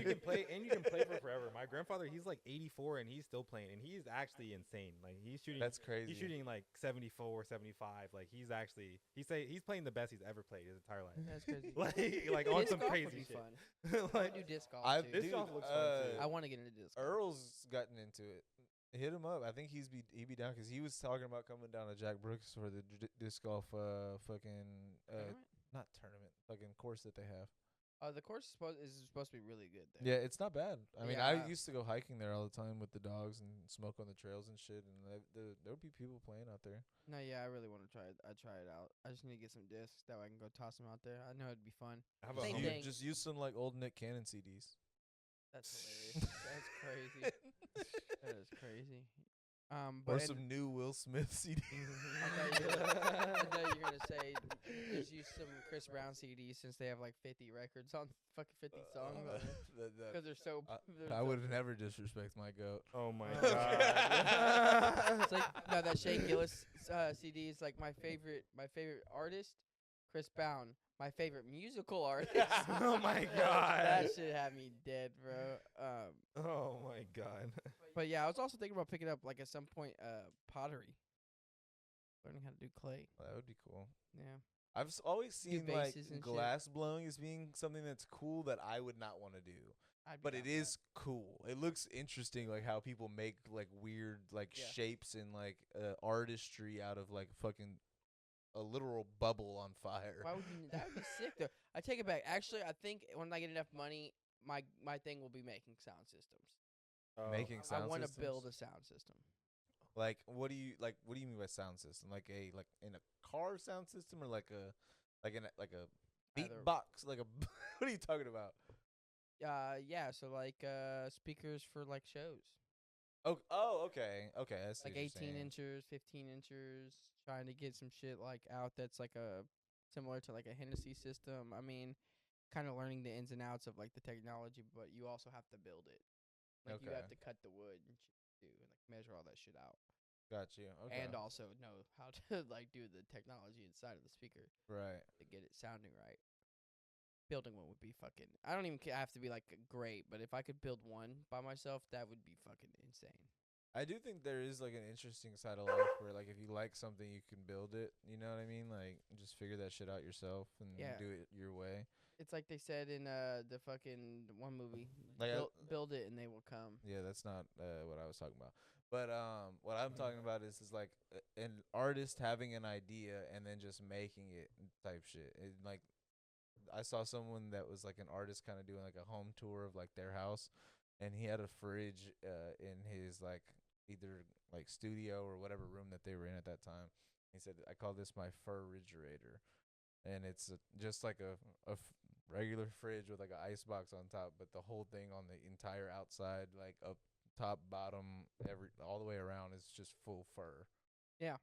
you can play for forever. My grandfather, he's like 84 and he's still playing, and he's actually insane. Like he's shooting. That's crazy. He's shooting like 74, 75. Like he's actually he's playing the best he's ever played his entire life. That's crazy. like on Disc some golf would crazy be shit. fun. I like want to do disc golf I've too. Disc golf looks fun, too. I want to get into disc golf. Earl's gotten into it. Hit him up. I think he'd be down because he was talking about coming down to Jack Brooks for the disc golf fucking Tournament? not tournament fucking course that they have. The course is supposed to be really good there. Yeah, it's not bad. I mean, Yeah. I used to go hiking there all the time with the dogs and smoke on the trails and shit, and there would be people playing out there. No, yeah, I really want to try it. I try it out. I just need to get some discs that way I can go toss them out there. I know it'd be fun. I have a Same homie- thing. Just use some like old Nick Cannon CDs. That's hilarious. That's crazy. That is crazy. Or But some new Will Smith CDs. I thought you were gonna say just use some Chris Brown CDs since they have like 50 records on fucking 50 songs because they're so. they're I so would never disrespect my goat. Oh my Oh, god. it's like no, that Shane Gillis CD is like my favorite artist, Chris Brown. My favorite musical artist. Oh my That god. shit had me dead, bro. Oh my god. But yeah, I was also thinking about picking up like at some point pottery, learning how to do clay. That would be cool. Yeah. I've always seen like bases and shit. glass blowing as being something that's cool that I would not want to do. But it is cool. It looks interesting, like how people make like weird like Yeah. shapes and like artistry out of like fucking a literal bubble on fire. Why would you? That would be sick though. I take it back. Actually, I think when I get enough money, my thing will be making sound systems. Making I sound want to systems? build a sound system. Like what do you mean by sound system? Like in a car sound system or like a Either- beatbox? Like a what are you talking about? Yeah. So like speakers for like shows. Oh, okay. Okay, I see Like what you're 18 saying. inchers, 15 inchers, trying to get some shit like out that's like a similar to like a Hennessy system. I mean, kind of learning the ins and outs of like the technology, but you also have to build it. Like you Okay. have to cut the wood and shit too, and like measure all that shit out, Got you. Okay. and also know how to like do the technology inside of the speaker Right. to get it sounding right. Building one would be fucking. I don't even have to be like great, but if I could build one by myself, that would be fucking insane. I do think there is like an interesting side of life where like if you like something you can build it, you know what I mean? Like just figure that shit out yourself and Yeah. do it your way. It's like they said in the fucking one movie, Like build it and they will come. yeah, that's not what I was talking about. But what I'm talking about is like an artist having an idea and then just making it type shit. It, like I saw someone that was like an artist kind of doing like a home tour of like their house, and he had a fridge in his like either like studio or whatever room that they were in at that time. He said, "I call this my fur refrigerator," and it's just like a regular fridge with like an ice box on top, but the whole thing on the entire outside, like up top, bottom, all the way around, is just full fur. Yeah.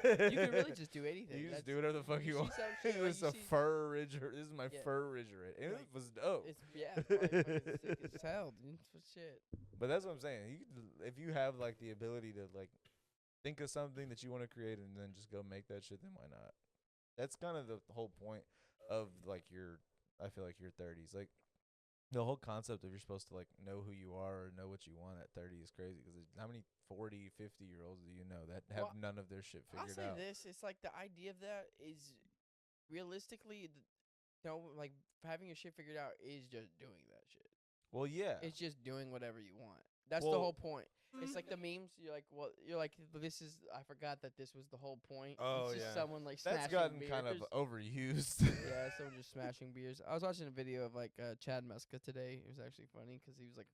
You can really just do anything. You can just That's- do whatever the fuck you see want. some shit, It like, was you a see- fur refrigerator. This is my Yeah. fur refrigerator. And Like, it was dope. It's probably fucking sick as hell, dude. For shit. But that's what I'm saying. You could, if you have like the ability to like think of something that you want to create and then just go make that shit, then why not? That's kind of the whole point of like I feel like your 30s. Like the whole concept of you're supposed to like know who you are or know what you want at 30 is crazy because how many 40, 50-year-olds do you know that have Well, none of their shit I'll figured say out? this: it's like the idea of that is realistically, like having your shit figured out is just doing that shit. Well, yeah. It's just doing whatever you want. That's the Well- whole point. It's like the memes. You're like, well, you're like, this is. I forgot that this was the whole point. Oh, it's just yeah. someone like That's smashing gotten beers. kind of overused. Yeah, someone just smashing beers. I was watching a video of like Chad Muska today. It was actually funny because he was like,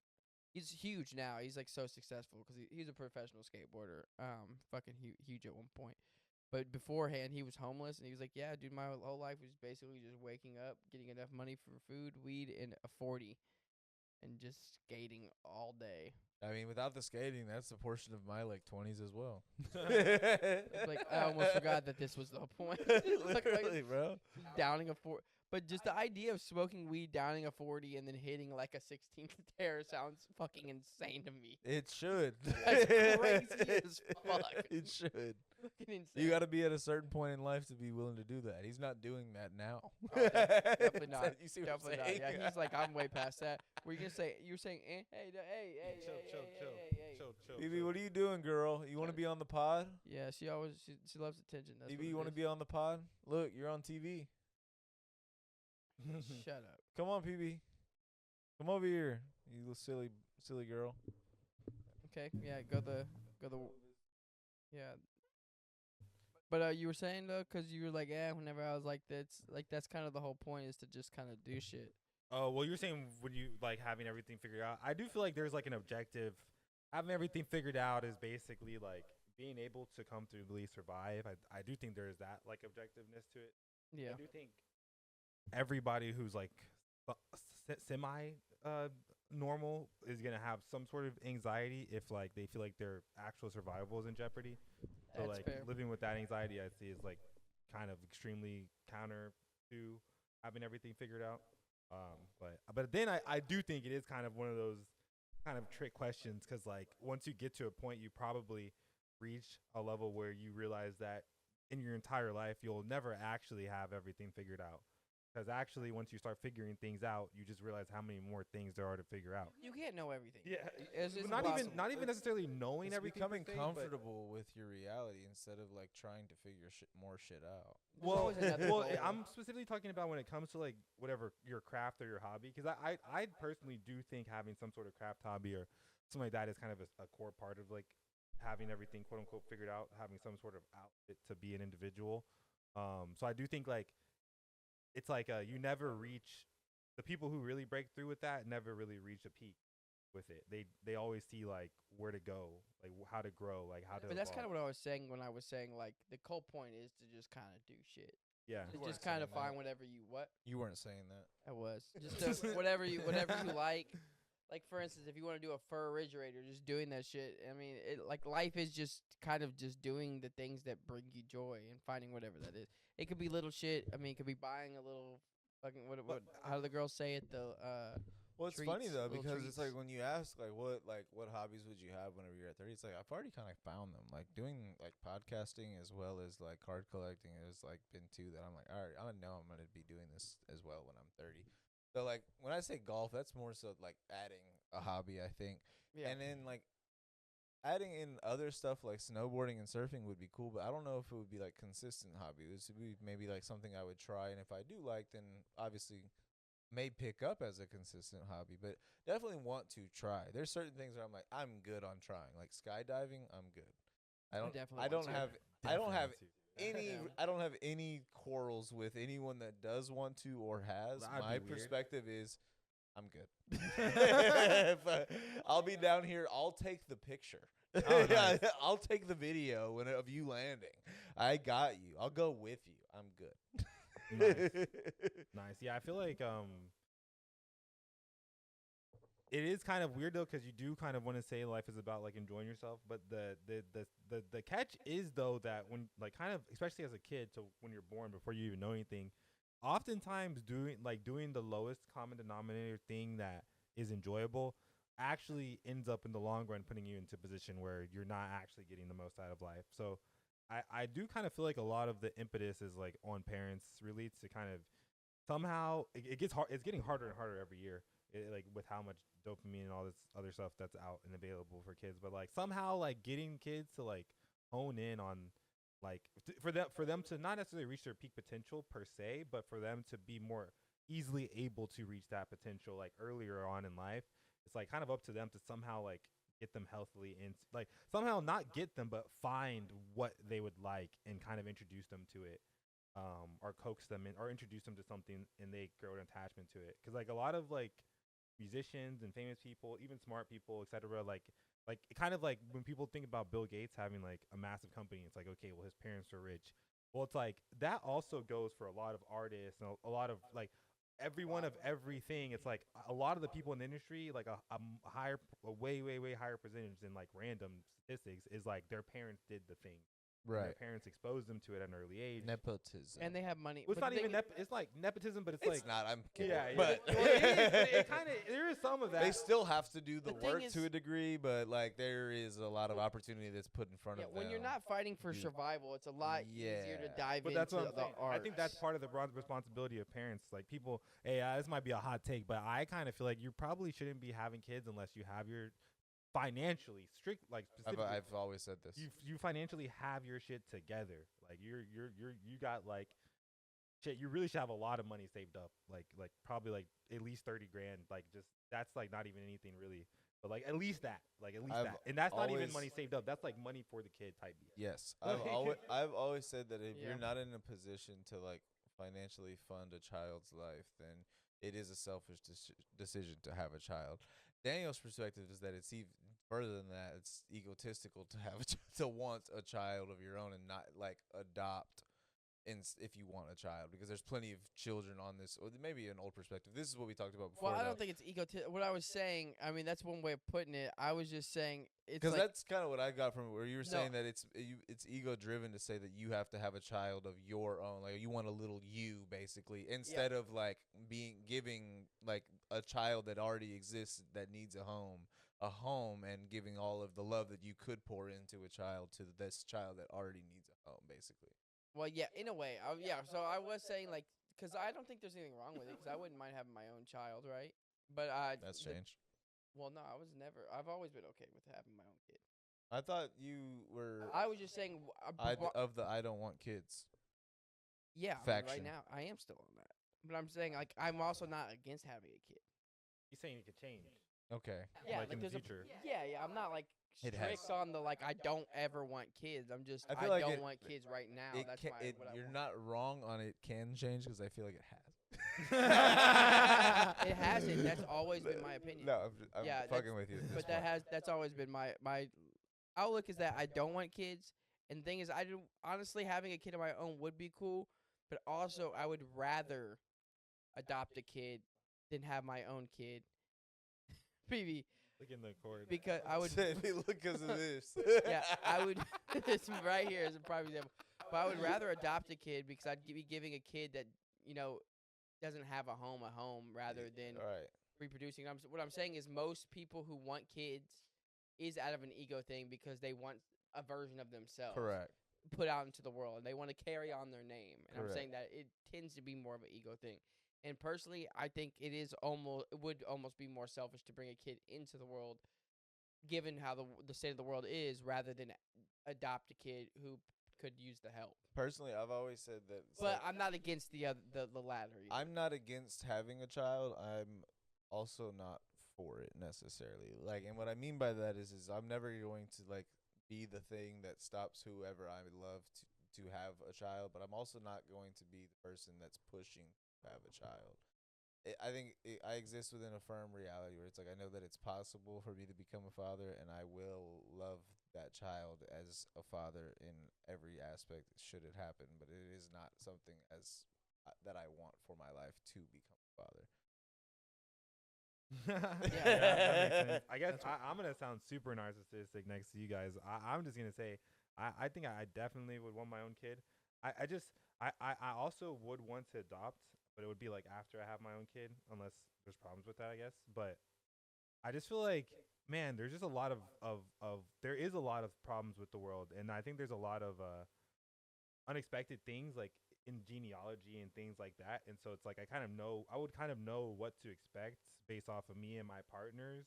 he's huge now. He's like so successful because he's a professional skateboarder. Fucking huge at one point. But beforehand, he was homeless, and he was like, "Yeah, dude, my whole life was basically just waking up, getting enough money for food, weed, and a 40, and just skating all day." I mean, without the skating, that's a portion of my like 20s as well. It's like I almost forgot that this was the whole point. Literally, bro. Downing a 40, but just the idea of smoking weed, downing a 40, and then hitting like a 16th tear sounds fucking insane to me. It should. That's crazy as fuck. It should. Fucking insane. You got to be at a certain point in life to be willing to do that. He's not doing that now. Oh, definitely not. You see what Definitely I'm not. saying? Yeah, he's like, I'm way past that. Were you gonna say? You were saying, hey, Chill. BB, what are you doing, girl? You want to be on the pod? Yeah, she loves attention. That's BB, you want to be on the pod? Look, you're on TV. Shut up. Come on, PB. Come over here, you little silly girl. Okay, yeah, go the. Yeah. But you were saying though, 'cause you were like, whenever I was like, that's kind of the whole point is to just kind of do shit. Oh, well, you're saying when you like having everything figured out. I do feel like there's like an objective. Having everything figured out is basically like being able to comfortably survive. I do think there is that like objectiveness to it. Yeah. I do think everybody who's like semi normal is gonna have some sort of anxiety if like they feel like their actual survival is in jeopardy. So That's like fair. living with that anxiety, I see is like kind of extremely counter to having everything figured out. But then I do think it is kind of one of those kind of trick questions because like once you get to a point, you probably reach a level where you realize that in your entire life you'll never actually have everything figured out. Because actually, once you start figuring things out, you just realize how many more things there are to figure out. You can't know everything. Yeah, It's not impossible. even necessarily knowing It's everything. becoming per se, but- comfortable with your reality instead of like trying to figure more shit out. There's Well, always another goal. I'm specifically talking about when it comes to like whatever your craft or your hobby, because I personally do think having some sort of craft hobby or something like that is kind of a core part of like having everything quote unquote figured out, having some sort of outlet to be an individual. So I do think like it's like you never reach the people who really break through with that never really reach a peak with it. They always see like where to go, like how to grow, like how to. But that's kind of evolve. what I was saying when I was saying like the whole point is to just kind of do shit. Yeah. To weren't just kind of saying that. find whatever you what You weren't saying that. I was just to, whatever you like. like for instance, if you want to do a fur refrigerator, just doing that shit. I mean, like life is just kind of just doing the things that bring you joy and finding whatever that is. It could be little shit. I mean, it could be buying a little fucking what how do the girls say it? The Well, it's funny treats, though little because it's like treats. when you ask what hobbies would you have whenever you're at 30, it's like I've already kind of found them. Like doing like podcasting as well as like card collecting has like been two that I'm like, all right, I know I'm gonna be doing this as well when I'm 30. So like when I say golf, that's more so like adding a hobby, I think, Yeah. and then like adding in other stuff like snowboarding and surfing would be cool, but I don't know if it would be like consistent hobby. It would be maybe like something I would try, and if I do like, then obviously may pick up as a consistent hobby, but definitely want to try. There's certain things where I'm like, I'm good on trying. Like skydiving, I'm good. I don't definitely I want don't to. have Definitely want to. any Yeah. I don't have any quarrels with anyone that does want to or has. That'd My be weird. perspective is I'm good. If, I'll be down here. I'll take the picture. Oh, nice. I'll take the video of you landing. I got you. I'll go with you. I'm good. Nice. Nice. Yeah, I feel like it is kind of weird though, because you do kind of want to say life is about like enjoying yourself, but the catch is though that when like kind of especially as a kid, so when you're born before you even know anything, oftentimes doing the lowest common denominator thing that is enjoyable actually ends up in the long run putting you into a position where you're not actually getting the most out of life. So I do kind of feel like a lot of the impetus is like on parents really to kind of somehow it gets hard. It's getting harder and harder every year. Like with how much dopamine and all this other stuff that's out and available for kids, but like somehow like getting kids to like hone in on like for them to not necessarily reach their peak potential per se, but for them to be more easily able to reach that potential like earlier on in life. It's like kind of up to them to somehow like get them healthily and like somehow not get them but find what they would like and kind of introduce them to it, or coax them in or introduce them to something and they grow an attachment to it. Because like a lot of like musicians and famous people, even smart people, etc. Like it kind of like when people think about Bill Gates having like a massive company, it's like okay, well his parents are rich. Well, it's like that also goes for a lot of artists and a lot of like everyone of everything. It's like a lot of the people in the industry, like a way higher percentage than like random statistics is like their parents did the thing. And their parents exposed them to it at an early age. Nepotism. And they have money. Well, it's but not the even thing it's like nepotism, but it's It's like not. I'm kidding. yeah, yeah. But Well, it is, but it kind of there is some of that. they still have to do the, The thing work is- to a degree, but like there is a lot of opportunity that's put in front yeah, of them. when you're not fighting for Dude. survival, it's a lot easier to Yeah. dive But into that's what I'm the saying. I think that's arts. part of the broad responsibility of parents. Like people, hey, this might be a hot take, but I kind of feel like you probably shouldn't be having kids unless you have your financially strict, like specifically, I've always said this. you financially have your shit together. Like you got like shit. You really should have a lot of money saved up. Like probably like at least 30 grand. Like just that's like not even anything really. But like at least that, I've that, and that's not even always- money saved up. That's like money for the kid type deal. Yes, Like- I've always said that if Yeah. you're not in a position to like financially fund a child's life, then it is a selfish decision to have a child. Daniel's perspective is that it's even further than that. It's egotistical to have to want a child of your own and not like adopt. If you want a child, because there's plenty of children on this, or maybe an old perspective. This is what we talked about before. Well, I don't think it's egotistic. What I was saying, I mean, that's one way of putting it. I was just saying it's because like that's kind of what I got from it, where you were No. saying that it's ego driven to say that you have to have a child of your own, like you want a little you basically, instead of like giving like a child that already exists that needs a home, and giving all of the love that you could pour into a child to this child that already needs a home, basically. well, yeah, in a way, yeah. So I was saying like, because I don't think there's anything wrong with it, because I wouldn't mind having my own child, right? But That's changed. well, no, I was never. I've always been okay with having my own kid. I thought you were I was just saying, I don't want kids. yeah, I mean, faction. right now I am still on that. But I'm saying like I'm also not against having a kid. You're saying it could change. Okay. Yeah, Like in the there's future. yeah. I'm not like It has. strict on the like I don't ever want kids. I'm just I I, feel like don't it- want kids right now. It That's can, my what I you're want. not wrong on it can change, because I feel like it has. It hasn't. That's always been my opinion. No, I'm Yeah, fucking with you. At this But that point. that's always been my outlook is that I don't want kids. And the thing is, I do honestly having a kid of my own would be cool, but also I would rather adopt a kid than have my own kid. PB, Look in the cord. because I would. Said, "Hey, look, because of this." Yeah, I would. It's right here is a prime example. But I would rather adopt a kid because I'd be giving a kid that doesn't have a home rather than All right. reproducing. What I'm saying is most people who want kids is out of an ego thing because they want a version of themselves Correct. put out into the world. They want to carry on their name, and I'm Correct. saying that it tends to be more of an ego thing. And personally, I think it would almost be more selfish to bring a kid into the world, given how the state of the world is, rather than adopt a kid who could use the help. Personally, I've always said that. It's But like, I'm not against the latter. Either. I'm not against having a child. I'm also not for it necessarily. Like, and what I mean by that is I'm never going to like be the thing that stops whoever I would love to have a child, but I'm also not going to be the person that's pushing to have a child. I think I exist within a firm reality where it's like I know that it's possible for me to become a father, and I will love that child as a father in every aspect should it happen. But it is not something as that I want for my life to become a father. Yeah, that makes sense. I guess I'm gonna sound super narcissistic next to you guys. I'm just gonna say I think I definitely would want my own kid. I also would want to adopt, but it would be like after I have my own kid, unless there's problems with that, I guess. But I just feel like, man, there's just a lot of there is a lot of problems with the world, and I think there's a lot of unexpected things like in genealogy and things like that. And so it's like I would kind of know what to expect based off of me and my partner's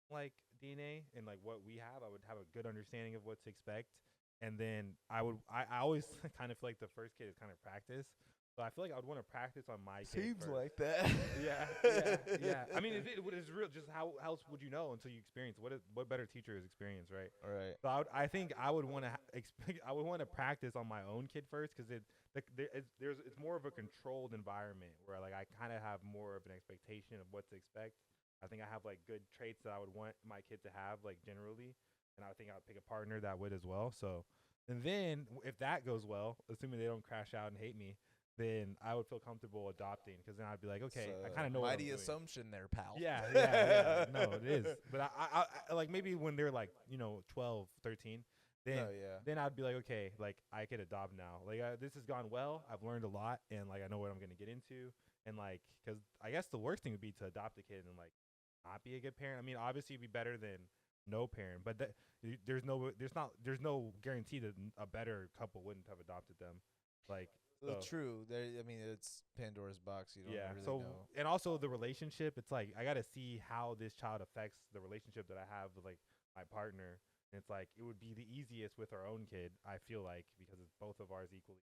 like DNA and like what we have. I would have a good understanding of what to expect. And then I always kind of feel like the first kid is kind of practice. So I feel like I would want to practice on my kid Seems first. like that. Yeah. I mean, what is real? Just how else would you know until you experience? What better teacher is experience, right? All right. So I think I would want to I would want to practice on my own kid first because it's more of a controlled environment where like I kind of have more of an expectation of what to expect. I think I have like good traits that I would want my kid to have like generally, and I think I would pick a partner that would as well. So, and then if that goes well, assuming they don't crash out and hate me, then I would feel comfortable adopting because then I'd be like, okay, I kind of know what I'm mighty doing. assumption there, pal. Yeah. No, it is. But I like maybe when they're like 12, 13, then I'd be like, okay, like I could adopt now. Like this has gone well. I've learned a lot, and like I know what I'm gonna get into, and like because I guess the worst thing would be to adopt a kid and like not be a good parent. I mean, obviously it'd be better than no parent, but there's no guarantee that a better couple wouldn't have adopted them. Like. Well, true. I mean, it's Pandora's box. You don't really know. And also the relationship. It's like I gotta see how this child affects the relationship that I have with like my partner. And it's like it would be the easiest with our own kid. I feel like because it's both of ours equally.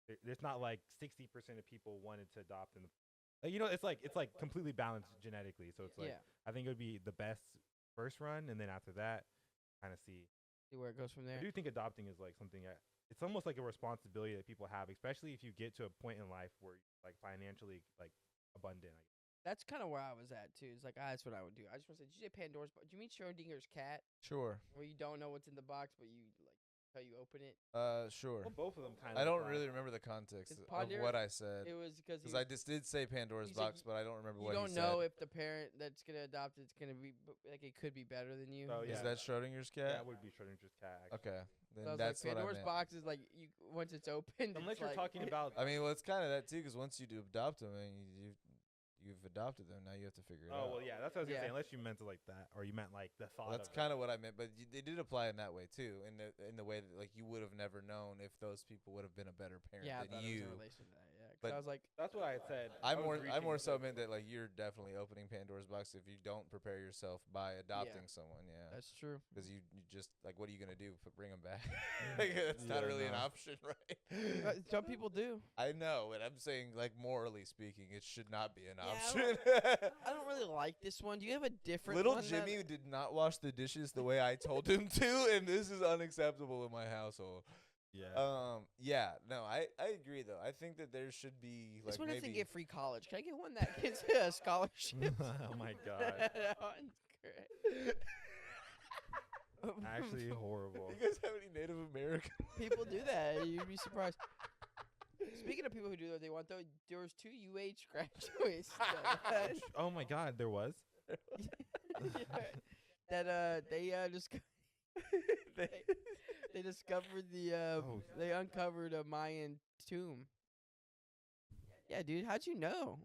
It's not like 60% of people wanted to adopt, and it's like completely balanced genetically. So it's like I think it would be the best first run, and then after that, kind of see where it goes from there. I do think adopting is like something that. It's almost like a responsibility that people have, especially if you get to a point in life where you're like financially like abundant. That's kind of where I was at too. It's like that's what I would do. I just want to say, did you say Pandora's box? Do you mean Schrodinger's cat? Sure. Where you don't know what's in the box, but you like how you open it. Sure. Well, both of them kind of. I don't really remember the context of what I said. It was because I just did say Pandora's box, but I don't remember what he said. You don't know if the parent that's gonna adopt it's gonna be like it could be better than you. Oh, yeah. Is that Schrodinger's cat? That would be Schrodinger's cat. Actually. Okay. Then So that's like, what Pandora's I meant. box is like you once it's opened. Unless it's you're like talking about. I mean, well, it's kind of that too, because once you do adopt them, and you've adopted them, now you have to figure it out. Oh well, yeah, that's what I was gonna Yeah. say. Unless you meant it like that, or you meant like the thought. That's kind of what I meant, but they did apply in that way too, in the way that like you would have never known if those people would have been a better parent yeah, I than thought it was you. in relation to that. Yeah, 'cause But I was like, That's what I had said. I more so meant that like you're definitely opening Pandora's box if you don't prepare yourself by adopting someone. Yeah, that's true. because you just like what are you gonna do? Bring them back? Like, that's not Yeah, really an no. option, right? Some people do. I know, and I'm saying like morally speaking, it should not be an Yeah, option. I don't really like this one. Do you have a different Little one Jimmy did not wash the dishes the way I told him to, and this is unacceptable in my household. Yeah. No, I agree though. I think that there should be like This one has to maybe get free college. Can I get one that gets a scholarship? Oh my god. That one's great. Actually horrible. You guys have any Native American? People do that. You'd be surprised. Speaking of people who do what they want, though, there was 2 UH graduates. Oh my god, there was. that they just They- they discovered the Oh. they uncovered a Mayan tomb. Yeah, dude, how'd you know?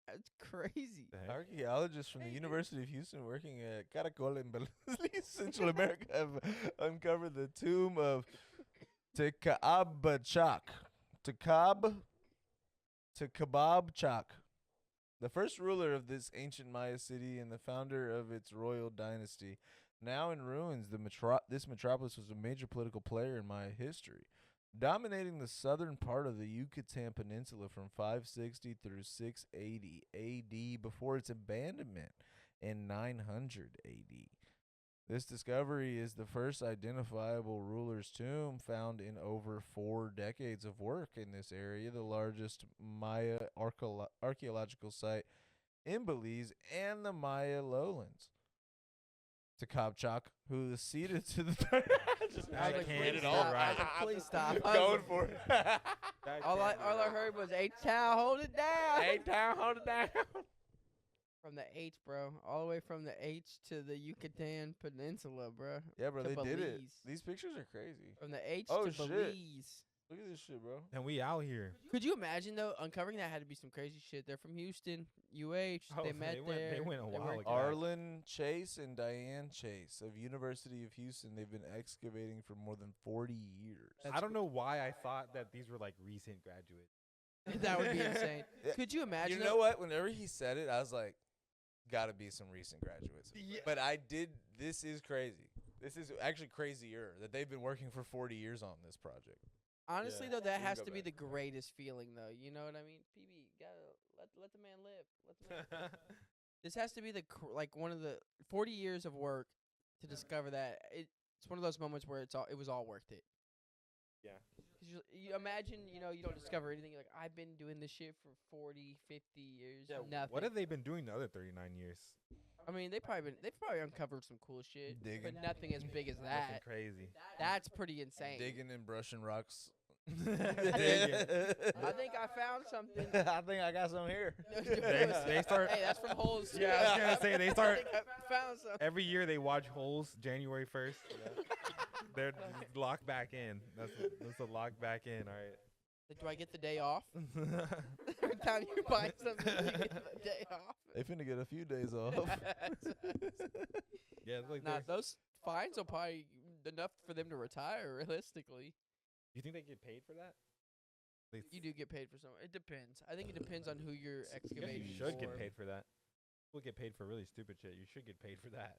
That's crazy. The heck? Archaeologists from the Hey, dude. University of Houston working at Caracol in Belize, Central America have uncovered the tomb of Tekabchak. Tekabchak, the first ruler of this ancient Maya city and the founder of its royal dynasty. Now in ruins, this metropolis was a major political player in Maya history, dominating the southern part of the Yucatan Peninsula from 560 through 680 AD before its abandonment in 900 AD. This discovery is the first identifiable ruler's tomb found in over 4 decades of work in this area, the largest Maya archaeological site in Belize and the Maya lowlands. Tekabchak, who is seated to the I was like, can't please get it stop. all I was right. like, please stop. I was Going like- for it. all I heard was H-Town, hold it down. Town, hold it down. From the H, bro, all the way from the H to the Yucatan Peninsula, bro. Yeah, bro, To they did it. Belize. These pictures are crazy. From the H Oh, to shit. Belize. Look at this shit, bro. And we out here. Could you imagine though? Uncovering that had to be some crazy shit. They're from Houston, UH. Oh, they they met went- there. they went a while worked ago. there. Arlen Chase and Diane Chase of University of Houston. They've been excavating for more than 40 years. I don't know why I thought that these were like recent graduates. That would be insane. Yeah. Could you imagine? You know what? Whenever he said it, I was like, gotta be some recent graduates. Yeah. But I did. This is crazy. This is actually crazier that they've been working for 40 years on this project. Honestly, Yeah. though, that We can has go to be back. the greatest feeling, though. You know what I mean? PB, gotta let the man live. Let the man live. This has to be the like one of the 40 years of work to discover that. It's one of those moments where it was all worth it. Yeah. 'Cause you imagine, you don't discover anything. You're like, I've been doing this shit for 40, 50 years. Nothing. What have they been doing the other 39 years? I mean, they've probably uncovered some cool shit, Digging. but nothing as big as Nothing that. crazy. That's pretty insane. Digging and brushing rocks. I think I found something. I think I got some here. They start. Hey, that's from holes. Yeah, I was gonna say they I start think I found something. every year. They watch holes January 1st. They're locked back in. That's a lock back in. All Like, do I get the day off? right. Every time you buy something, you get the day off. They finna get a few days off. Yeah, it's like Nah, they're- those fines will probably enough for them to retire. Realistically, You think they get paid for that? you do get paid for some. It depends. I think it depends on who you're I guess excavating. you should for. get paid for that. People get paid for really stupid shit. You should get paid for that.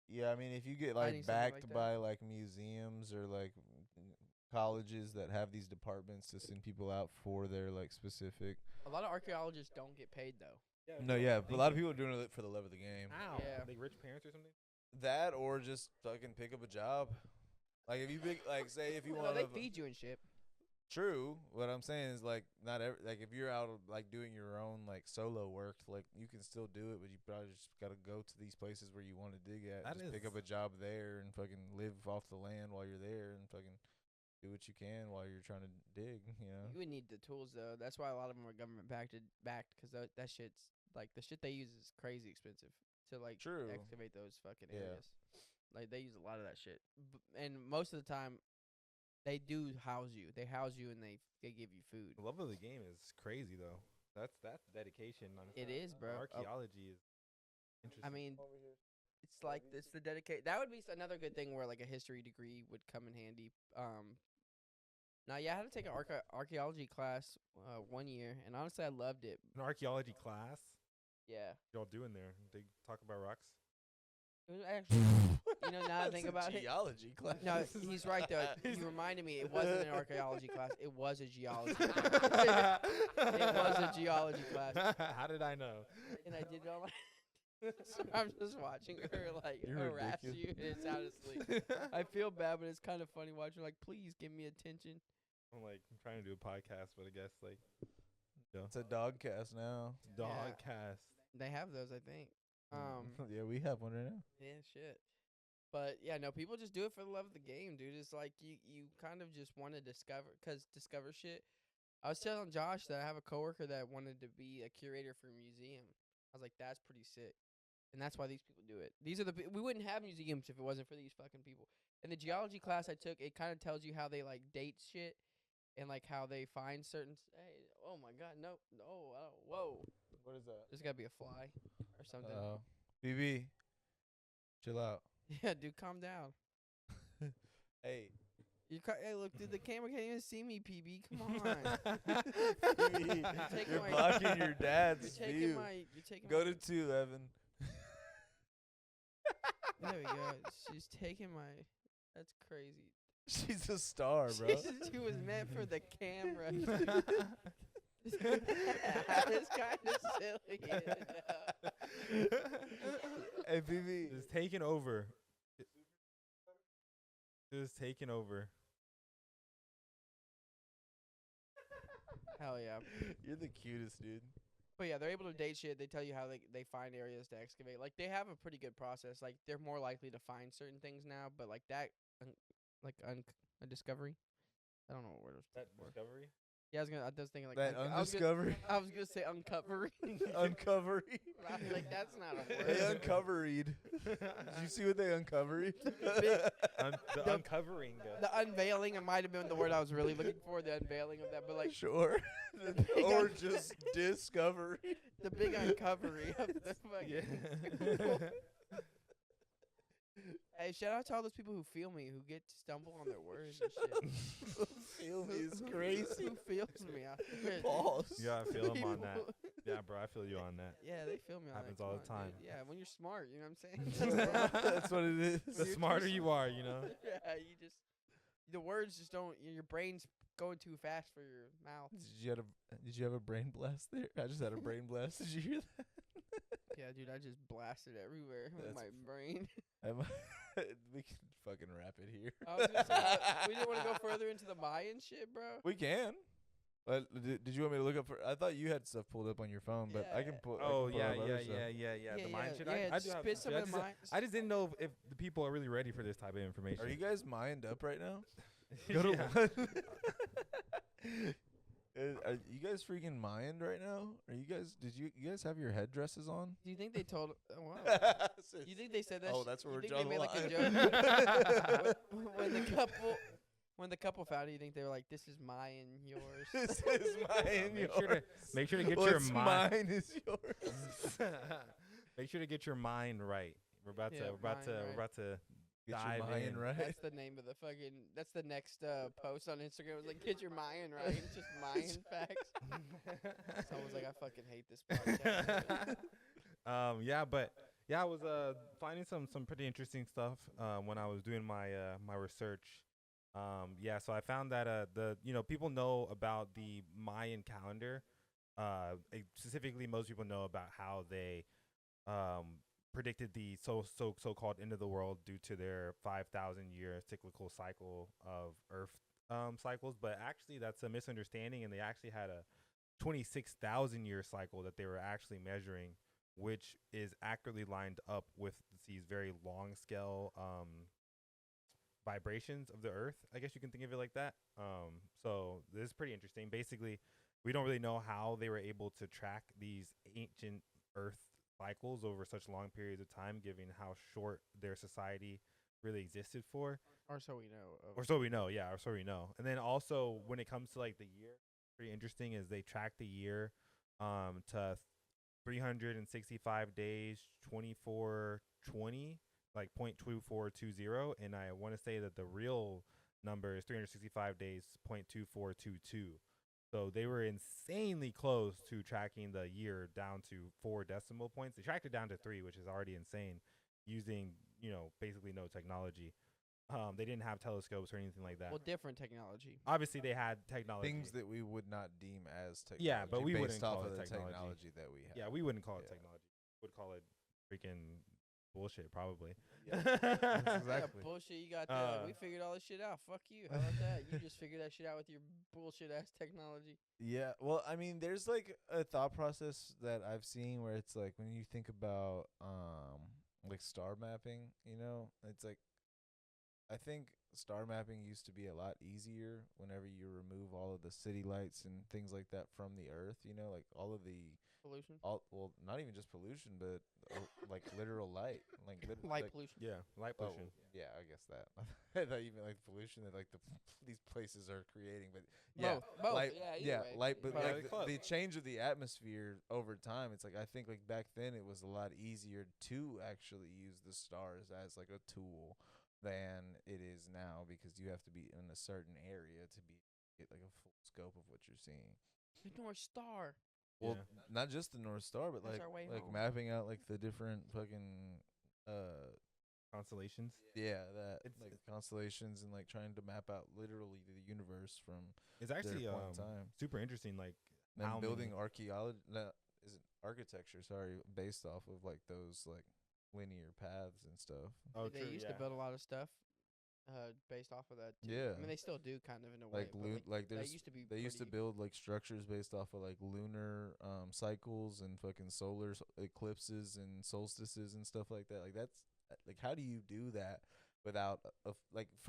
Yeah, I mean, if you get Finding like something backed like that. by like museums or like colleges that have these departments to send people out for their like specific. A lot of archaeologists don't get paid though. No, yeah, but a lot of people are doing it for the love of the game. Ow. Yeah. Like rich parents or something? That or just fucking pick up a job. Like if you pick, like say if you No, want they to. feed you and shit. True. What I'm saying is like not every like if you're out like doing your own like solo work, like you can still do it, but you probably just gotta go to these places where you want to dig at. That Just pick up is- a job there and fucking live off the land while you're there and fucking do what you can while you're trying to dig. You know. You would need the tools though. That's why a lot of them are government backed because that shit's like the shit they use is crazy expensive to like True. excavate those fucking Yeah. areas. Like they use a lot of that shit, and most of the time, they do house you. They house you and they give you food. The love of the game is crazy though. That's dedication. It is, bro. Archaeology is interesting. I mean, it's like it's the dedicate. That would be another good thing where like a history degree would come in handy. Now, yeah, I had to take an archaeology class 1 year, and honestly, I loved it. an archaeology class. Yeah, Y'all doing there? They talk about rocks. it was actually. Now that I think about it. Geology class. No, he's right though. He reminded me it wasn't an archaeology class. It was a geology class. It was a geology class. How did I know? And I did it all so I'm just watching her like You're harass ridiculous. you and it's out of sleep. I feel bad, but it's kind of funny watching her like, please give me attention. I'm trying to do a podcast, but I guess It's a dog cast now. dog cast. They have those, I think. Yeah, we have one right now. Yeah, shit. But yeah, no, people just do it for the love of the game, dude. It's like you kind of just want to discover shit. I was telling Josh that I have a coworker that wanted to be a curator for a museum. I was like, that's pretty sick. and that's why these people do it. These are we wouldn't have museums if it wasn't for these fucking people. In the geology class I took, it kind of tells you how they like date shit and like how they find certain. Hey, oh my god, no, whoa! What is that? There's gotta be a fly or something. BB, chill out. Yeah, dude, calm down. Hey, Hey, look, dude, the camera can't even see me, PB. Come on. you're blocking your dad's You're view. taking Go my, to 2, Evan. There we go. She's taking my. That's crazy. She's a star, bro. She was meant for the camera. It's kind of silly. Hey, BB. It's taking over. It's taking over. Hell yeah. You're the cutest, dude. But yeah, they're able to date shit. They tell you how they find areas to excavate. Like, they have a pretty good process. Like, they're more likely to find certain things now. But like that, a discovery. I don't know what word it's That for. discovery? Yeah, I was thinking like That I undiscovery. was gonna say uncovering. Uncovery. I was like, that's not a word. They uncovered. Did you see what they uncovered? The The- uncovering. The unveiling, it might have been the word I was really looking for. The unveiling of that, but like Sure. big Or un- just discovery. the big uncovery of the fucking. Yeah. Hey, shout out to all those people who feel me, who get to stumble on their words and shit. Feel me is crazy. Who feels me out there? Pause. Yeah, I feel him on that. People- Yeah, bro, I feel you on that. Yeah, they feel me on Happens that. all Come the on, time. dude. Yeah, when you're smart, you know what I'm saying? That's what it is. The You're smarter too you are, you know. Yeah, the words just don't. Your brain's going too fast for your mouth. Did you have a brain blast there? I just had a brain blast. Did you hear that? Yeah, dude, I just blasted everywhere with That's my brain. We can fucking wrap it here. I was gonna say, we didn't want to go further into the Mayan shit, bro. We can. Did you want me to look up for? I thought you had stuff pulled up on your phone, but I can Yeah. pull. Oh, I can pull yeah, up other yeah, stuff. yeah. The mind shit. Yeah, I do have spit some some shit. of the Mayan. I just didn't know if the people are really ready for this type of information. Are you guys mined up right now? Go to Yeah. what? Are you guys freaking mined right now? Are you guys? Did you guys have your headdresses on? Do you think they told? Oh, wow. You think they said that? Oh, that's where we're you drawing think they the made like a line. joke? when the couple found it, you think they were like, "This is mine, yours." This is mine. Make sure to get What's your mind. mine is yours. Make sure to get your mind right. We're about Yeah, to mind right. Get dive your mind in. right. That's the name of the fucking. That's the next post on Instagram. It was like, "Get your Mayan right." It's just Mayan facts. So I was like, I fucking hate this podcast. I was finding some pretty interesting stuff when I was doing my my research. So I found that people know about the Mayan calendar. Specifically, most people know about how they predicted the so-called end of the world due to their 5,000 year cyclical cycle of Earth cycles, but actually that's a misunderstanding, and they actually had a 26,000 year cycle that they were actually measuring, which is accurately lined up with these very long scale vibrations of the Earth. I guess you can think of it like that. So this is pretty interesting. Basically, we don't really know how they were able to track these ancient Earth cycles over such long periods of time, given how short their society really existed for. Or so we know. Or so we know, yeah, or so we know. And then also when it comes to like the year, pretty interesting is they track the year to 365 days, 2420, like 0.2420, and I want to say that the real number is 365 days, 0.2422. So they were insanely close to tracking the year down to 4 decimal points. They tracked it down to 3, which is already insane, using, basically no technology. They didn't have telescopes or anything like that. Well, different technology. Obviously, they had technology. Things that we would not deem as technology. Yeah, but we wouldn't based off call of it the technology. that we have. Yeah, we wouldn't call it Yeah. technology. We'd call it freaking bullshit, probably. Exactly. Yeah, bullshit. You got we figured all this shit out. Fuck you. How about that? You just figured that shit out with your bullshit ass technology. Yeah, well, I mean, there's like a thought process that I've seen where it's like when you think about like star mapping, it's like I think star mapping used to be a lot easier whenever you remove all of the city lights and things like that from the earth, like all of the pollution. well, not even just pollution, but like literal light, Light like, pollution. Yeah, light oh, pollution. yeah, I guess that. I thought you meant like pollution that like these places are creating, but yeah, Both. light, Yeah, either yeah, way. light, but Yeah, like the change of the atmosphere over time. It's like I think like back then it was a lot easier to actually use the stars as like a tool than it is now because you have to be in a certain area to get like a full scope of what you're seeing. The North Star. Well, Yeah. not just the North Star, but That's like our way home. mapping out like the different fucking Constellations. yeah, that It's- like constellations and like trying to map out literally the universe from It's their actually point in time. super interesting. Like And how building many- archaeology is it architecture, sorry, based off of like those like linear paths and stuff. Oh, They true, used yeah. to build a lot of stuff based off of that too. Yeah. I mean, they still do kind of in a way. Like but like that there's used to be they used to pretty- build like structures based off of like lunar cycles and fucking solar eclipses and solstices and stuff like that. Like that's like how do you do that without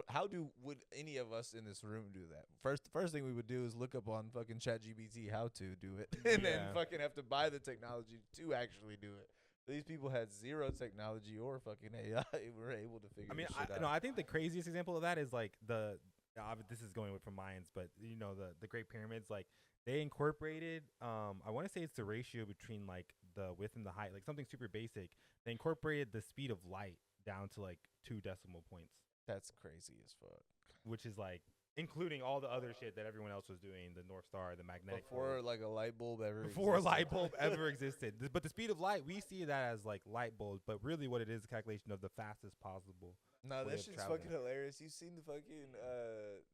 how would any of us in this room do that? First thing we would do is look up on fucking ChatGPT how to do it and then Yeah. fucking have to buy the technology to actually do it. These people had zero technology or fucking AI. Were able to figure I mean, this shit out. no, I think the craziest example of that is like this is going with from Mayans, but you know the Great Pyramids, like they incorporated. I want to say it's the ratio between like the width and the height, like something super basic. They incorporated the speed of light down to like 2 decimal points, That's crazy as fuck. which is like including all the other shit that everyone else was doing, the North Star, the magnetic Before field. like a light bulb ever Before a existed. light bulb ever existed. But the speed of light, we see that as like light bulbs, but really what it is a calculation of the fastest possible. No, way that of shit's travel. fucking hilarious. You seen the fucking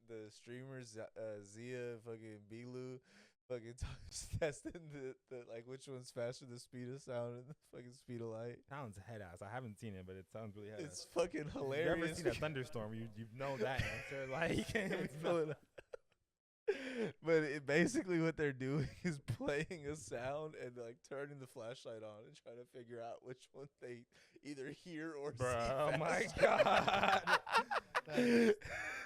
the streamers Zia fucking Bilu fucking testing the like which one's faster, the speed of sound and the fucking speed of light. Sounds head ass. I haven't seen it, but it sounds really head ass. It's fucking If you've hilarious. ever seen a thunderstorm, you know that answer. Like, It's filling up. But basically what they're doing is playing a sound and like turning the flashlight on and trying to figure out which one they either hear or bro, see. oh my faster. god. That is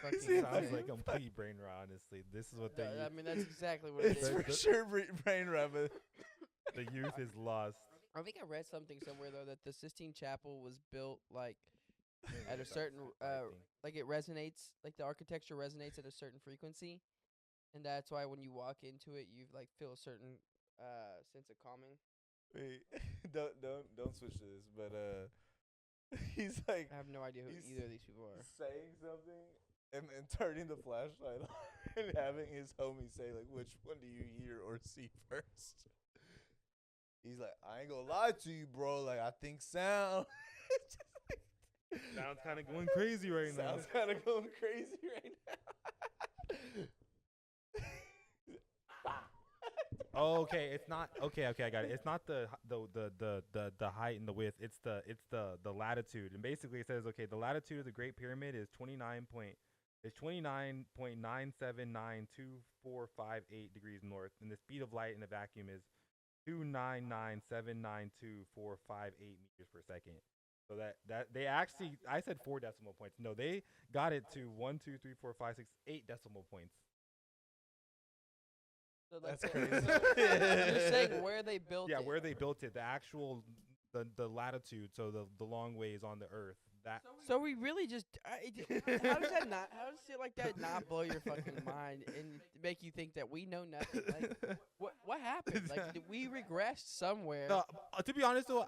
fucking See, Sounds insane. like complete brain rot. Honestly, this is what the I youth, mean, that's exactly what it It's is. for sure brain rot, but the youth is lost. I think I read something somewhere though that the Sistine Chapel was built like at a certain like it resonates, like the architecture resonates at a certain frequency, and that's why when you walk into it, you like feel a certain sense of calming. wait, don't switch to this. But he's like I have no idea who He's- either of these people are. saying something and then turning the flashlight on and having his homie say like, which one do you hear or see first? He's like, I ain't gonna lie to you, bro. Like, I think sound. Sounds kind of going crazy right now. Sounds kind of going crazy right now. Okay, it's not okay. I got it. It's not the height and the width. It's the latitude. And basically, it says okay, the latitude of the Great Pyramid is 29.9792458 degrees north, and the speed of light in a vacuum is 299,792,458 meters per second. So that they actually, I said 4 decimal points. No, they got it to 1, 2, 3, 4, 5, 6, 8 decimal points. So That's the- crazy. You're saying where they built Yeah, it. where they built it, the actual the latitude, so the long ways on the Earth. That So we really just how does that not? How does shit like that not blow your fucking mind and make you think that we know nothing? Like, what happened? Like, did we regressed somewhere? no, to be honest though,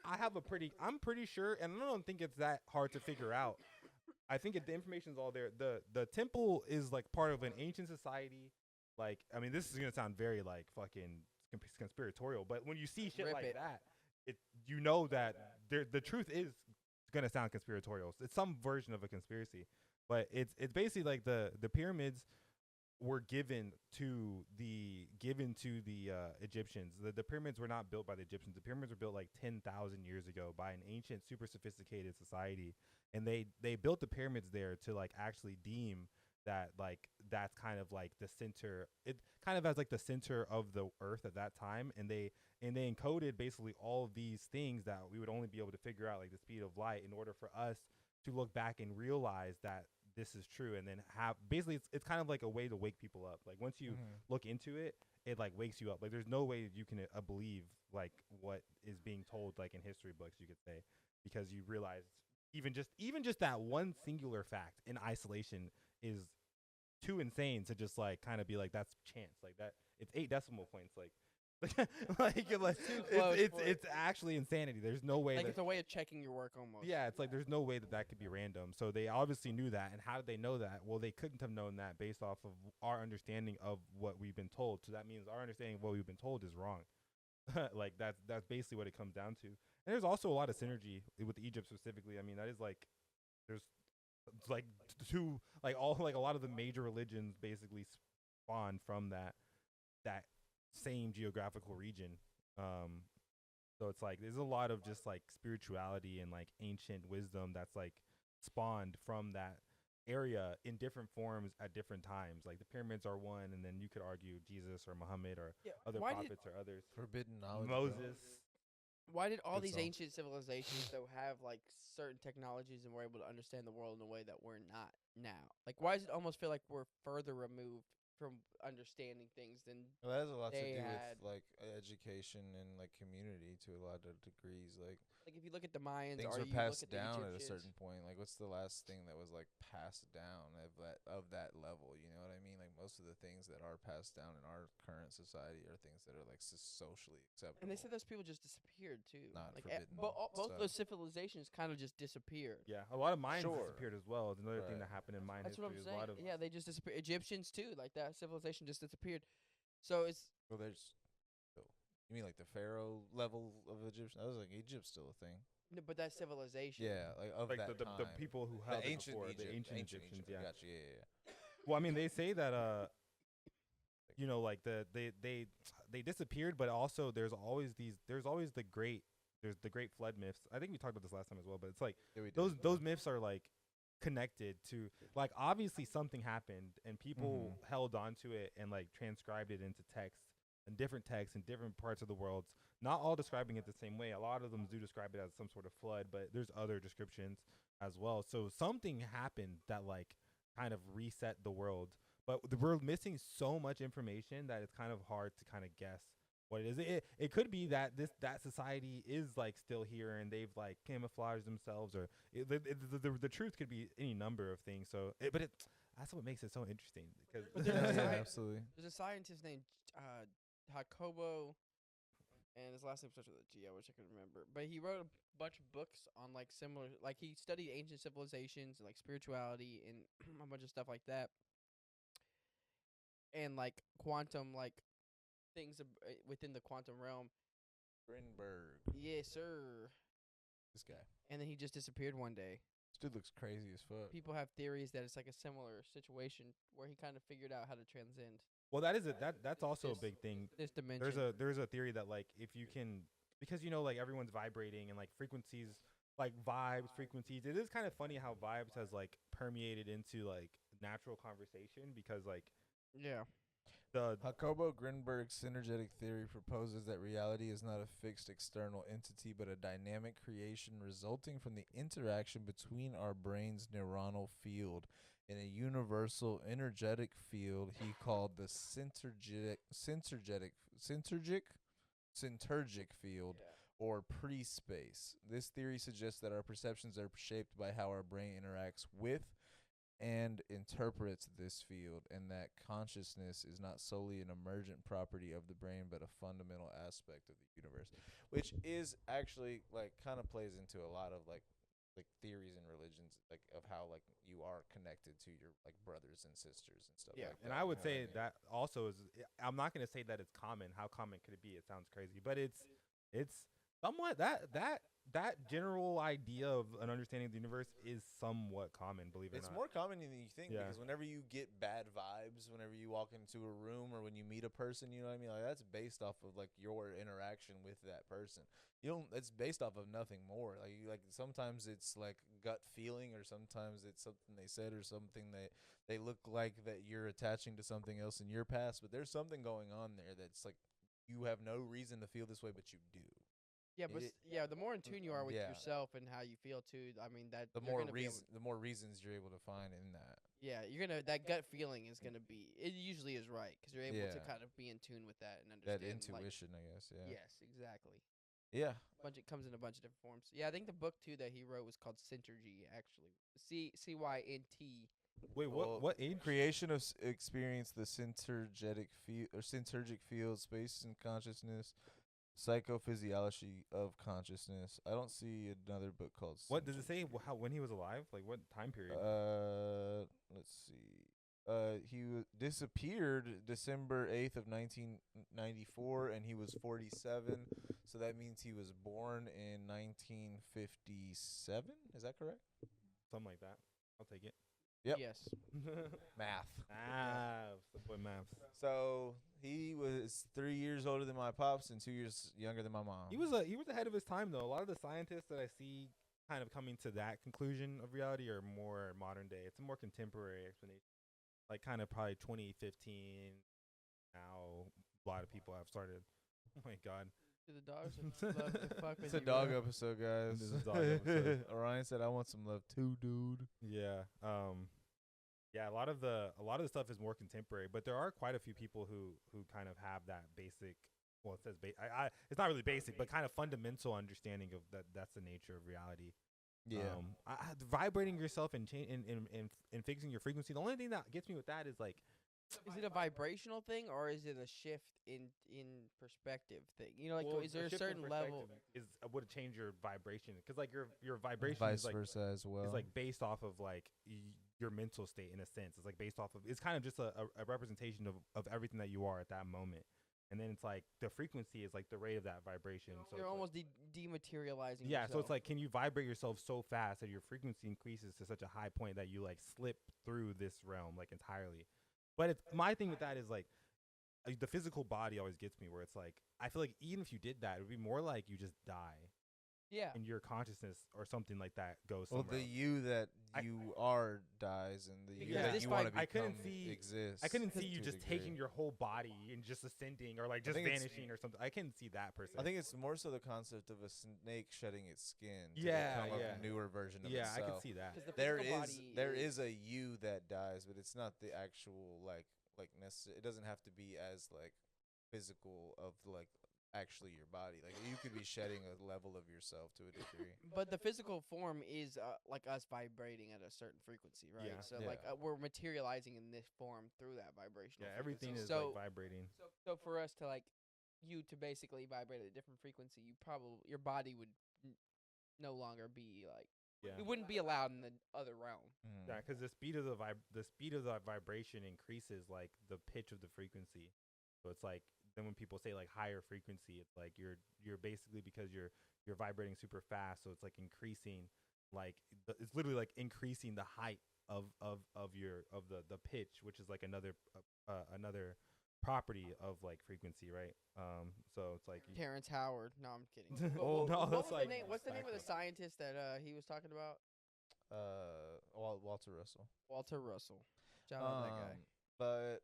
I have I'm pretty sure, and I don't think it's that hard to figure out. I think the information's all there. The temple is like part of an ancient society. Like, I mean, this is gonna sound very like fucking conspiratorial, but when you see shit Rip like it. that, you know that the truth is gonna sound conspiratorial. It's some version of a conspiracy, but it's basically like the pyramids were given to the Egyptians. The pyramids were not built by the Egyptians. The pyramids were built like 10,000 years ago by an ancient, super sophisticated society, and they built the pyramids there to like actually deem that like that's kind of like the center. It kind of as like the center of the earth at that time, and they encoded basically all of these things that we would only be able to figure out, like the speed of light, in order for us to look back and realize that this is true, and then have basically it's kind of like a way to wake people up. Like once you look into it, it like wakes you up. Like there's no way you can believe like what is being told like in history books, you could say, because you realize even just that one singular fact in isolation is too insane to just like kind of be like that's chance like that. It's 8 decimal points like. It's actually insanity. There's no way Like that, it's a way of checking your work almost. yeah, it's like there's no way that could be random. So they obviously knew that. And how did they know that? Well, they couldn't have known that based off of our understanding of what we've been told. So that means our understanding of what we've been told is wrong. Like that's basically what it comes down to. And there's also a lot of synergy with Egypt specifically. I mean, that is like there's like two like all like a lot of the major religions basically spawned from that same geographical region. So it's like there's a lot of just like spirituality and like ancient wisdom that's like spawned from that area in different forms at different times. Like the pyramids are one, and then you could argue Jesus or Muhammad or other prophets or others. Forbidden knowledge. Moses. Why did all Good these song. ancient civilizations though have like certain technologies and were able to understand the world in a way that we're not now? Like why does it almost feel like we're further removed from understanding things than Well, that has a lot to they do had- with like education and like community to a lot of degrees. Like if you look at the Mayans things or were you passed look at the down at a Egyptians, certain point. Like what's the last thing that was like passed down of that level? You know what I mean? Like most of the things that are passed down in our current society are things that are like socially acceptable. and they said those people just disappeared too. Not like forbidden both stuff. those civilizations kind of just disappeared. Yeah, a lot of Mayans Sure. disappeared as well. It's another thing Right. that happened in Mayan That's what I'm history. saying. A lot of Yeah, they just disappeared. Egyptians too, like that civilization just disappeared. So it's Well, there's. Oh, you mean like the pharaoh level of Egyptian? I was like, Egypt's still a thing. no, but that civilization. Yeah, like of like that the time. people who The held it ancient before, Egypt, the ancient Egyptians. Egypt. Yeah. Gotcha. Yeah. Well, I mean, they say that you know, like they disappeared, but also there's always the great flood myths. I think we talked about this last time as well, but it's like Yeah, we did. those myths are like connected to like obviously something happened and people held on to it and like transcribed it into text and different texts in different parts of the world, not all describing it the same way. A lot of them do describe it as some sort of flood, but there's other descriptions as well. So something happened that like kind of reset the world, but we're missing so much information that it's kind of hard to kind of guess what it is. It could be that that society is like still here and they've like camouflaged themselves, or the truth could be any number of things. So that's what makes it so interesting because But there's a absolutely. There's a scientist named Jacobo, and his last name starts with a G. I wish I could remember, but he wrote a bunch of books on like similar, like he studied ancient civilizations and like spirituality and a bunch of stuff like that, and like quantum like things within the quantum realm. Grinberg, Yes, sir. this guy. And then he just disappeared one day. This dude looks crazy as fuck. People have theories that it's like a similar situation where he kind of figured out how to transcend well, that is that's also a big thing. this dimension. There's a theory that like if you can, because you know like everyone's vibrating and like frequencies, like vibes, frequencies. It is kind of funny how vibes has like permeated into like natural conversation because like yeah. the Jacobo Grinberg's synergetic theory proposes that reality is not a fixed external entity, but a dynamic creation resulting from the interaction between our brain's neuronal field in a universal energetic field he called the syntergic field, or pre-space. This theory suggests that our perceptions are shaped by how our brain interacts with and interprets this field, and that consciousness is not solely an emergent property of the brain but a fundamental aspect of the universe, which is actually like kind of plays into a lot of like theories and religions, like of how like you are connected to your like brothers and sisters and stuff Yeah. like that. and I would you know say what I mean? that also is. I'm not gonna say that it's common. How common could it be? It sounds crazy, but it's somewhat that general idea of an understanding of the universe is somewhat common. Believe it It's or not. more common than you think, Yeah. because whenever you get bad vibes, whenever you walk into a room or when you meet a person, you know what I mean? Like that's based off of like your interaction with that person. You don't. It's based off of nothing more. Like sometimes it's like gut feeling, or sometimes it's something they said, or something that they look like that you're attaching to something else in your past. But there's something going on there that's like you have no reason to feel this way, but you do. Yeah, but It- the more in tune you are with yeah. yourself and how you feel too, I mean that The you're more gonna be able, the more reasons you're able to find in that. yeah, you're gonna that gut feeling is gonna be it usually is right because you're able to Yeah. kind of be in tune with that and That understand like intuition, I guess. Yeah. yes, exactly. Yeah. Bunch it comes in a bunch of different forms. Yeah, I think the book too that he wrote was called Synergy actually. CYNT. Wait, Well, what age? Creation of experience, the synergic field, space and consciousness, psychophysiology of consciousness. I don't see another book called. What does it say? How when he was alive? Like what time period? Let's see. He disappeared December 8th of 1994, and he was 47. So that means he was born in 1957. Is that correct? Something like that. I'll take it. Yep. Yes. Math. Maths. The boy maths. So he was 3 years older than my pops and 2 years younger than my mom. He was ahead of his time though. A lot of the scientists that I see kind of coming to that conclusion of reality are more modern day. It's a more contemporary explanation. Like kind of probably 2015. Now a lot of people have started. Oh my god. Do the dogs love to fuck with It's a you, dog bro? episode, guys. This is a dog episode. Orion said, "I want some love too, dude." Yeah. Yeah, a lot of the stuff is more contemporary, but there are quite a few people who kind of have that basic. Well, it says it's not really basic, but kind of fundamental understanding of that's the nature of reality. Yeah. Vibrating yourself and and fixing your frequency. The only thing that gets me with that is like, Is it a vibrational thing or is it a shift in perspective thing? You know, like well, is there a shift in certain level? perspective is would change your vibration because like your vibration Vice is like versa as well. is like based off of like your mental state in a sense. It's like based off of it's kind of just a representation of everything that you are at that moment. And then it's like the frequency is like the rate of that vibration. So You're it's almost dematerializing. yeah, so yourself. it's like, can you vibrate yourself so fast that your frequency increases to such a high point that you like slip through this realm like entirely? But it's my thing with that is like the physical body always gets me where it's like I feel like even if you did that, it would be more like you just die yeah. and your consciousness or something like that goes well, somewhere. the you that you are dies, and the you Because that this you want to vibe- I couldn't become see- exists. I couldn't see to you a just degree. taking your whole body and just ascending or like just think it's- vanishing or something. I couldn't see that person. I think it's more so the concept of a snake shedding its skin. To Yeah, become yeah. a newer version of yeah, I itself. could see that. 'Cause the There physical is body a you that dies, but it's not the actual like necessary. It doesn't have to be as like physical of like actually your body. Like you could be shedding a level of yourself to a degree. But the physical form is like us vibrating at a certain frequency, right? Yeah. So Yeah. like we're materializing in this form through that vibrational. Yeah, everything frequency. is so like vibrating. so for us to like you to basically vibrate at a different frequency, your body would no longer be like Yeah. it wouldn't be allowed in the other realm. Mm. Yeah, because the speed of the vibration increases like the pitch of the frequency. So it's like then when people say like higher frequency, it's like you're basically because you're vibrating super fast, so it's like increasing like it's literally like increasing the height of the pitch, which is like another property of like frequency, right? So it's like Terrence Howard. No, I'm kidding. Oh, no, what that's was like the name? What's the name of the backwards. scientist that he was talking about? Walter Russell. Walter Russell. Shout out that guy. But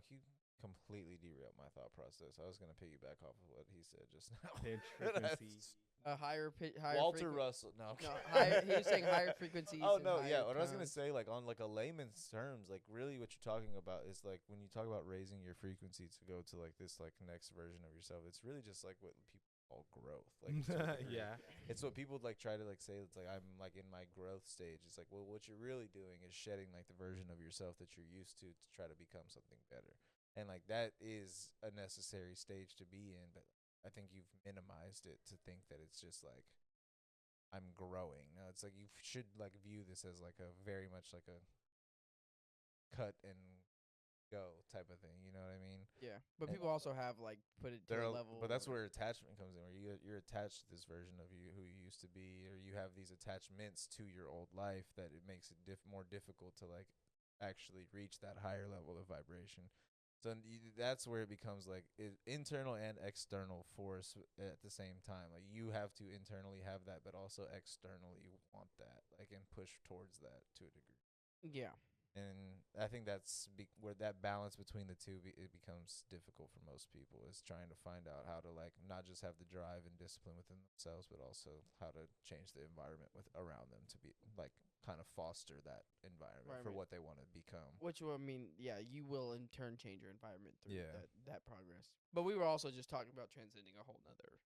you completely derailed my thought process. I was gonna piggyback off of what he said just now. pitch frequency. A higher Walter Russell. No, No, higher, he was saying higher frequencies. Oh and no, higher yeah. What I was gonna tones. say, like on like a layman's terms, like really what you're talking about is like when you talk about raising your frequency to go to like this like next version of yourself. It's really just like what people call growth. Like to a degree. Yeah. It's what people like try to like say. It's like I'm like in my growth stage. It's like well, what you're really doing is shedding like the version of yourself that you're used to try to become something better. And like that is a necessary stage to be in, but I think you've minimized it to think that it's just like I'm growing. No, it's like you should like view this as like a very much like a cut and go type of thing. You know what I mean? Yeah, but And people also have like put it to There a are, level. but that's where- where attachment comes in, where you're attached to this version of you who you used to be, or you have these attachments to your old life that it makes it more difficult to like actually reach that higher level of vibration. So that's where it becomes like internal and external force at the same time. Like you have to internally have that, but also externally want that, like and push towards that to a degree. Yeah. And I think that's where that balance between the two it becomes difficult for most people, is trying to find out how to like not just have the drive and discipline within themselves, but also how to change the environment around them to be like kind of foster that environment for what they want to become. Which will mean, yeah, you will in turn change your environment through Yeah. that progress. But we were also just talking about transcending a whole nother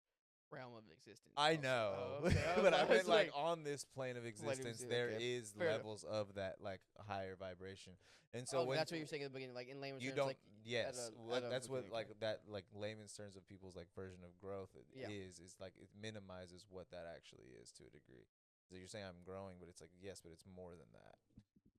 realm of existence. I also. know, Oh, okay. but I meant was like on this plane of existence, there okay. is Fair enough. levels of that like higher vibration, and so Oh, when that's what you were saying at the beginning, like in layman's you terms, don't, like yes, that's what okay, like okay. that like layman's terms of people's like version of growth Yeah. is like it minimizes what that actually is to a degree. So you're saying I'm growing, but it's like yes, but it's more than that.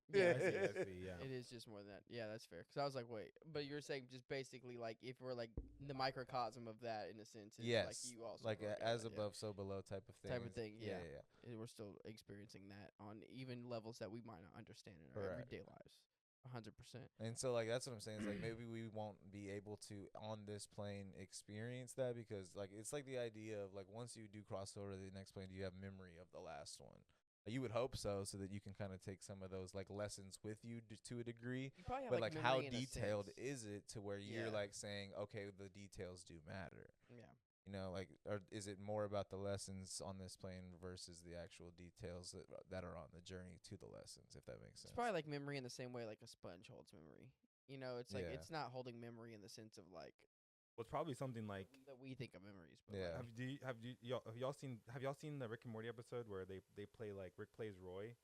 Yeah, I see. Yeah. It is just more than that. Yeah, that's fair. Because I was like, wait, but you're saying just basically like if we're like the microcosm of that in a sense, it's like Yes, you also like grow as beyond that, above, so below type of thing. type of thing. Yeah. Yeah. We're still experiencing that on even levels that we might not understand in our Correct. everyday lives. 100%. And so like that's what I'm saying. Is like maybe we won't be able to on this plane experience that, because like it's like the idea of like once you do cross over to the next plane, do you have memory of the last one? You would hope so that you can kind of take some of those like lessons with you to a degree. You probably have But like how memory in a detailed sense. is it to where you're Yeah. like saying, okay, the details do matter. Yeah. You know, like, or is it more about the lessons on this plane versus the actual details that are on the journey to the lessons, if that makes sense? It's probably like memory in the same way like a sponge holds memory. You know, it's like Yeah. it's not holding memory in the sense of like Well, it's probably something like. that we think of memories. But Yeah. like, Have y'all seen the Rick and Morty episode where they play like Rick plays Roy?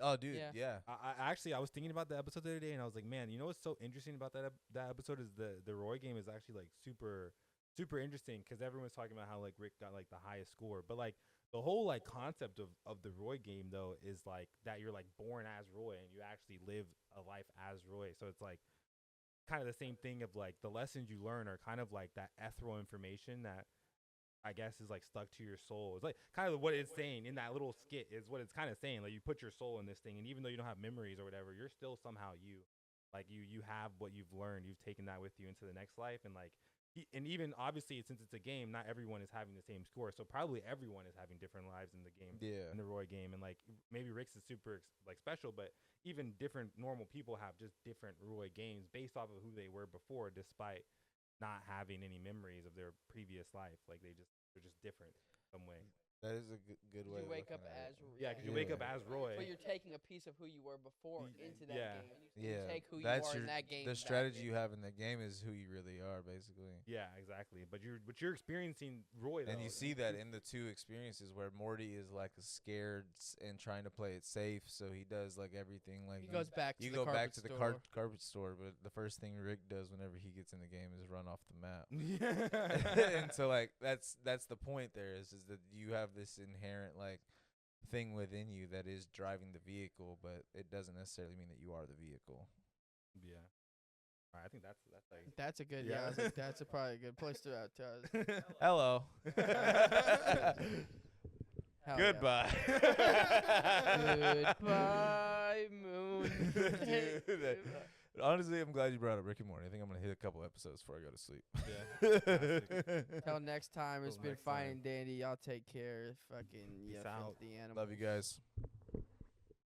Oh, dude, Yeah. yeah. I actually I was thinking about the episode the other day, and I was like, man, you know what's so interesting about that episode is the Roy game is actually like super interesting, because everyone's talking about how like Rick got like the highest score, but like the whole like concept of the Roy game though is like that you're like born as Roy and you actually live a life as Roy. So it's like kind of the same thing of like the lessons you learn are kind of like that ethereal information that I guess is like stuck to your soul. It's like kind of what it's saying in that little skit is what it's kind of saying. Like you put your soul in this thing, and even though you don't have memories or whatever, you're still somehow you. Like you have what you've learned. You've taken that with you into the next life, and like, and even obviously since it's a game, not everyone is having the same score. So probably everyone is having different lives in the game, Yeah. in the Roy game, and like maybe Rick's is super like special, but even different normal people have just different Roy games based off of who they were before, despite not having any memories of their previous life. Like they're just different some way. That is a good way you of wake looking up at as it. Yeah, because you wake up as Roy. but you're taking a piece of who you were before into that Yeah. game. And you Yeah, take who that's you are your in that game. the back strategy in. you have in the game is who you really are, basically. Yeah, exactly. But you're experiencing Roy though. And you see that in the two experiences where Morty is like scared and trying to play it safe, so he does like everything like He goes back to you the go back to the store. carpet store, but the first thing Rick does whenever he gets in the game is run off the map. Yeah. And so like that's the point there is that you have this inherent like thing within you that is driving the vehicle, but it doesn't necessarily mean that you are the vehicle. Yeah. All right, I think that's like That's a good. Yeah. Yeah, I was like, that's probably a good place to. Hello. Hell Goodbye. Yeah. Goodbye, moon. Dude, honestly, I'm glad you brought up Rick and Morty. I think I'm gonna hit a couple episodes before I go to sleep. Yeah. Till next time, it's Till been next fine time. and dandy. Y'all take care. Fucking Peace yeah, out. filthy animals. Love you guys.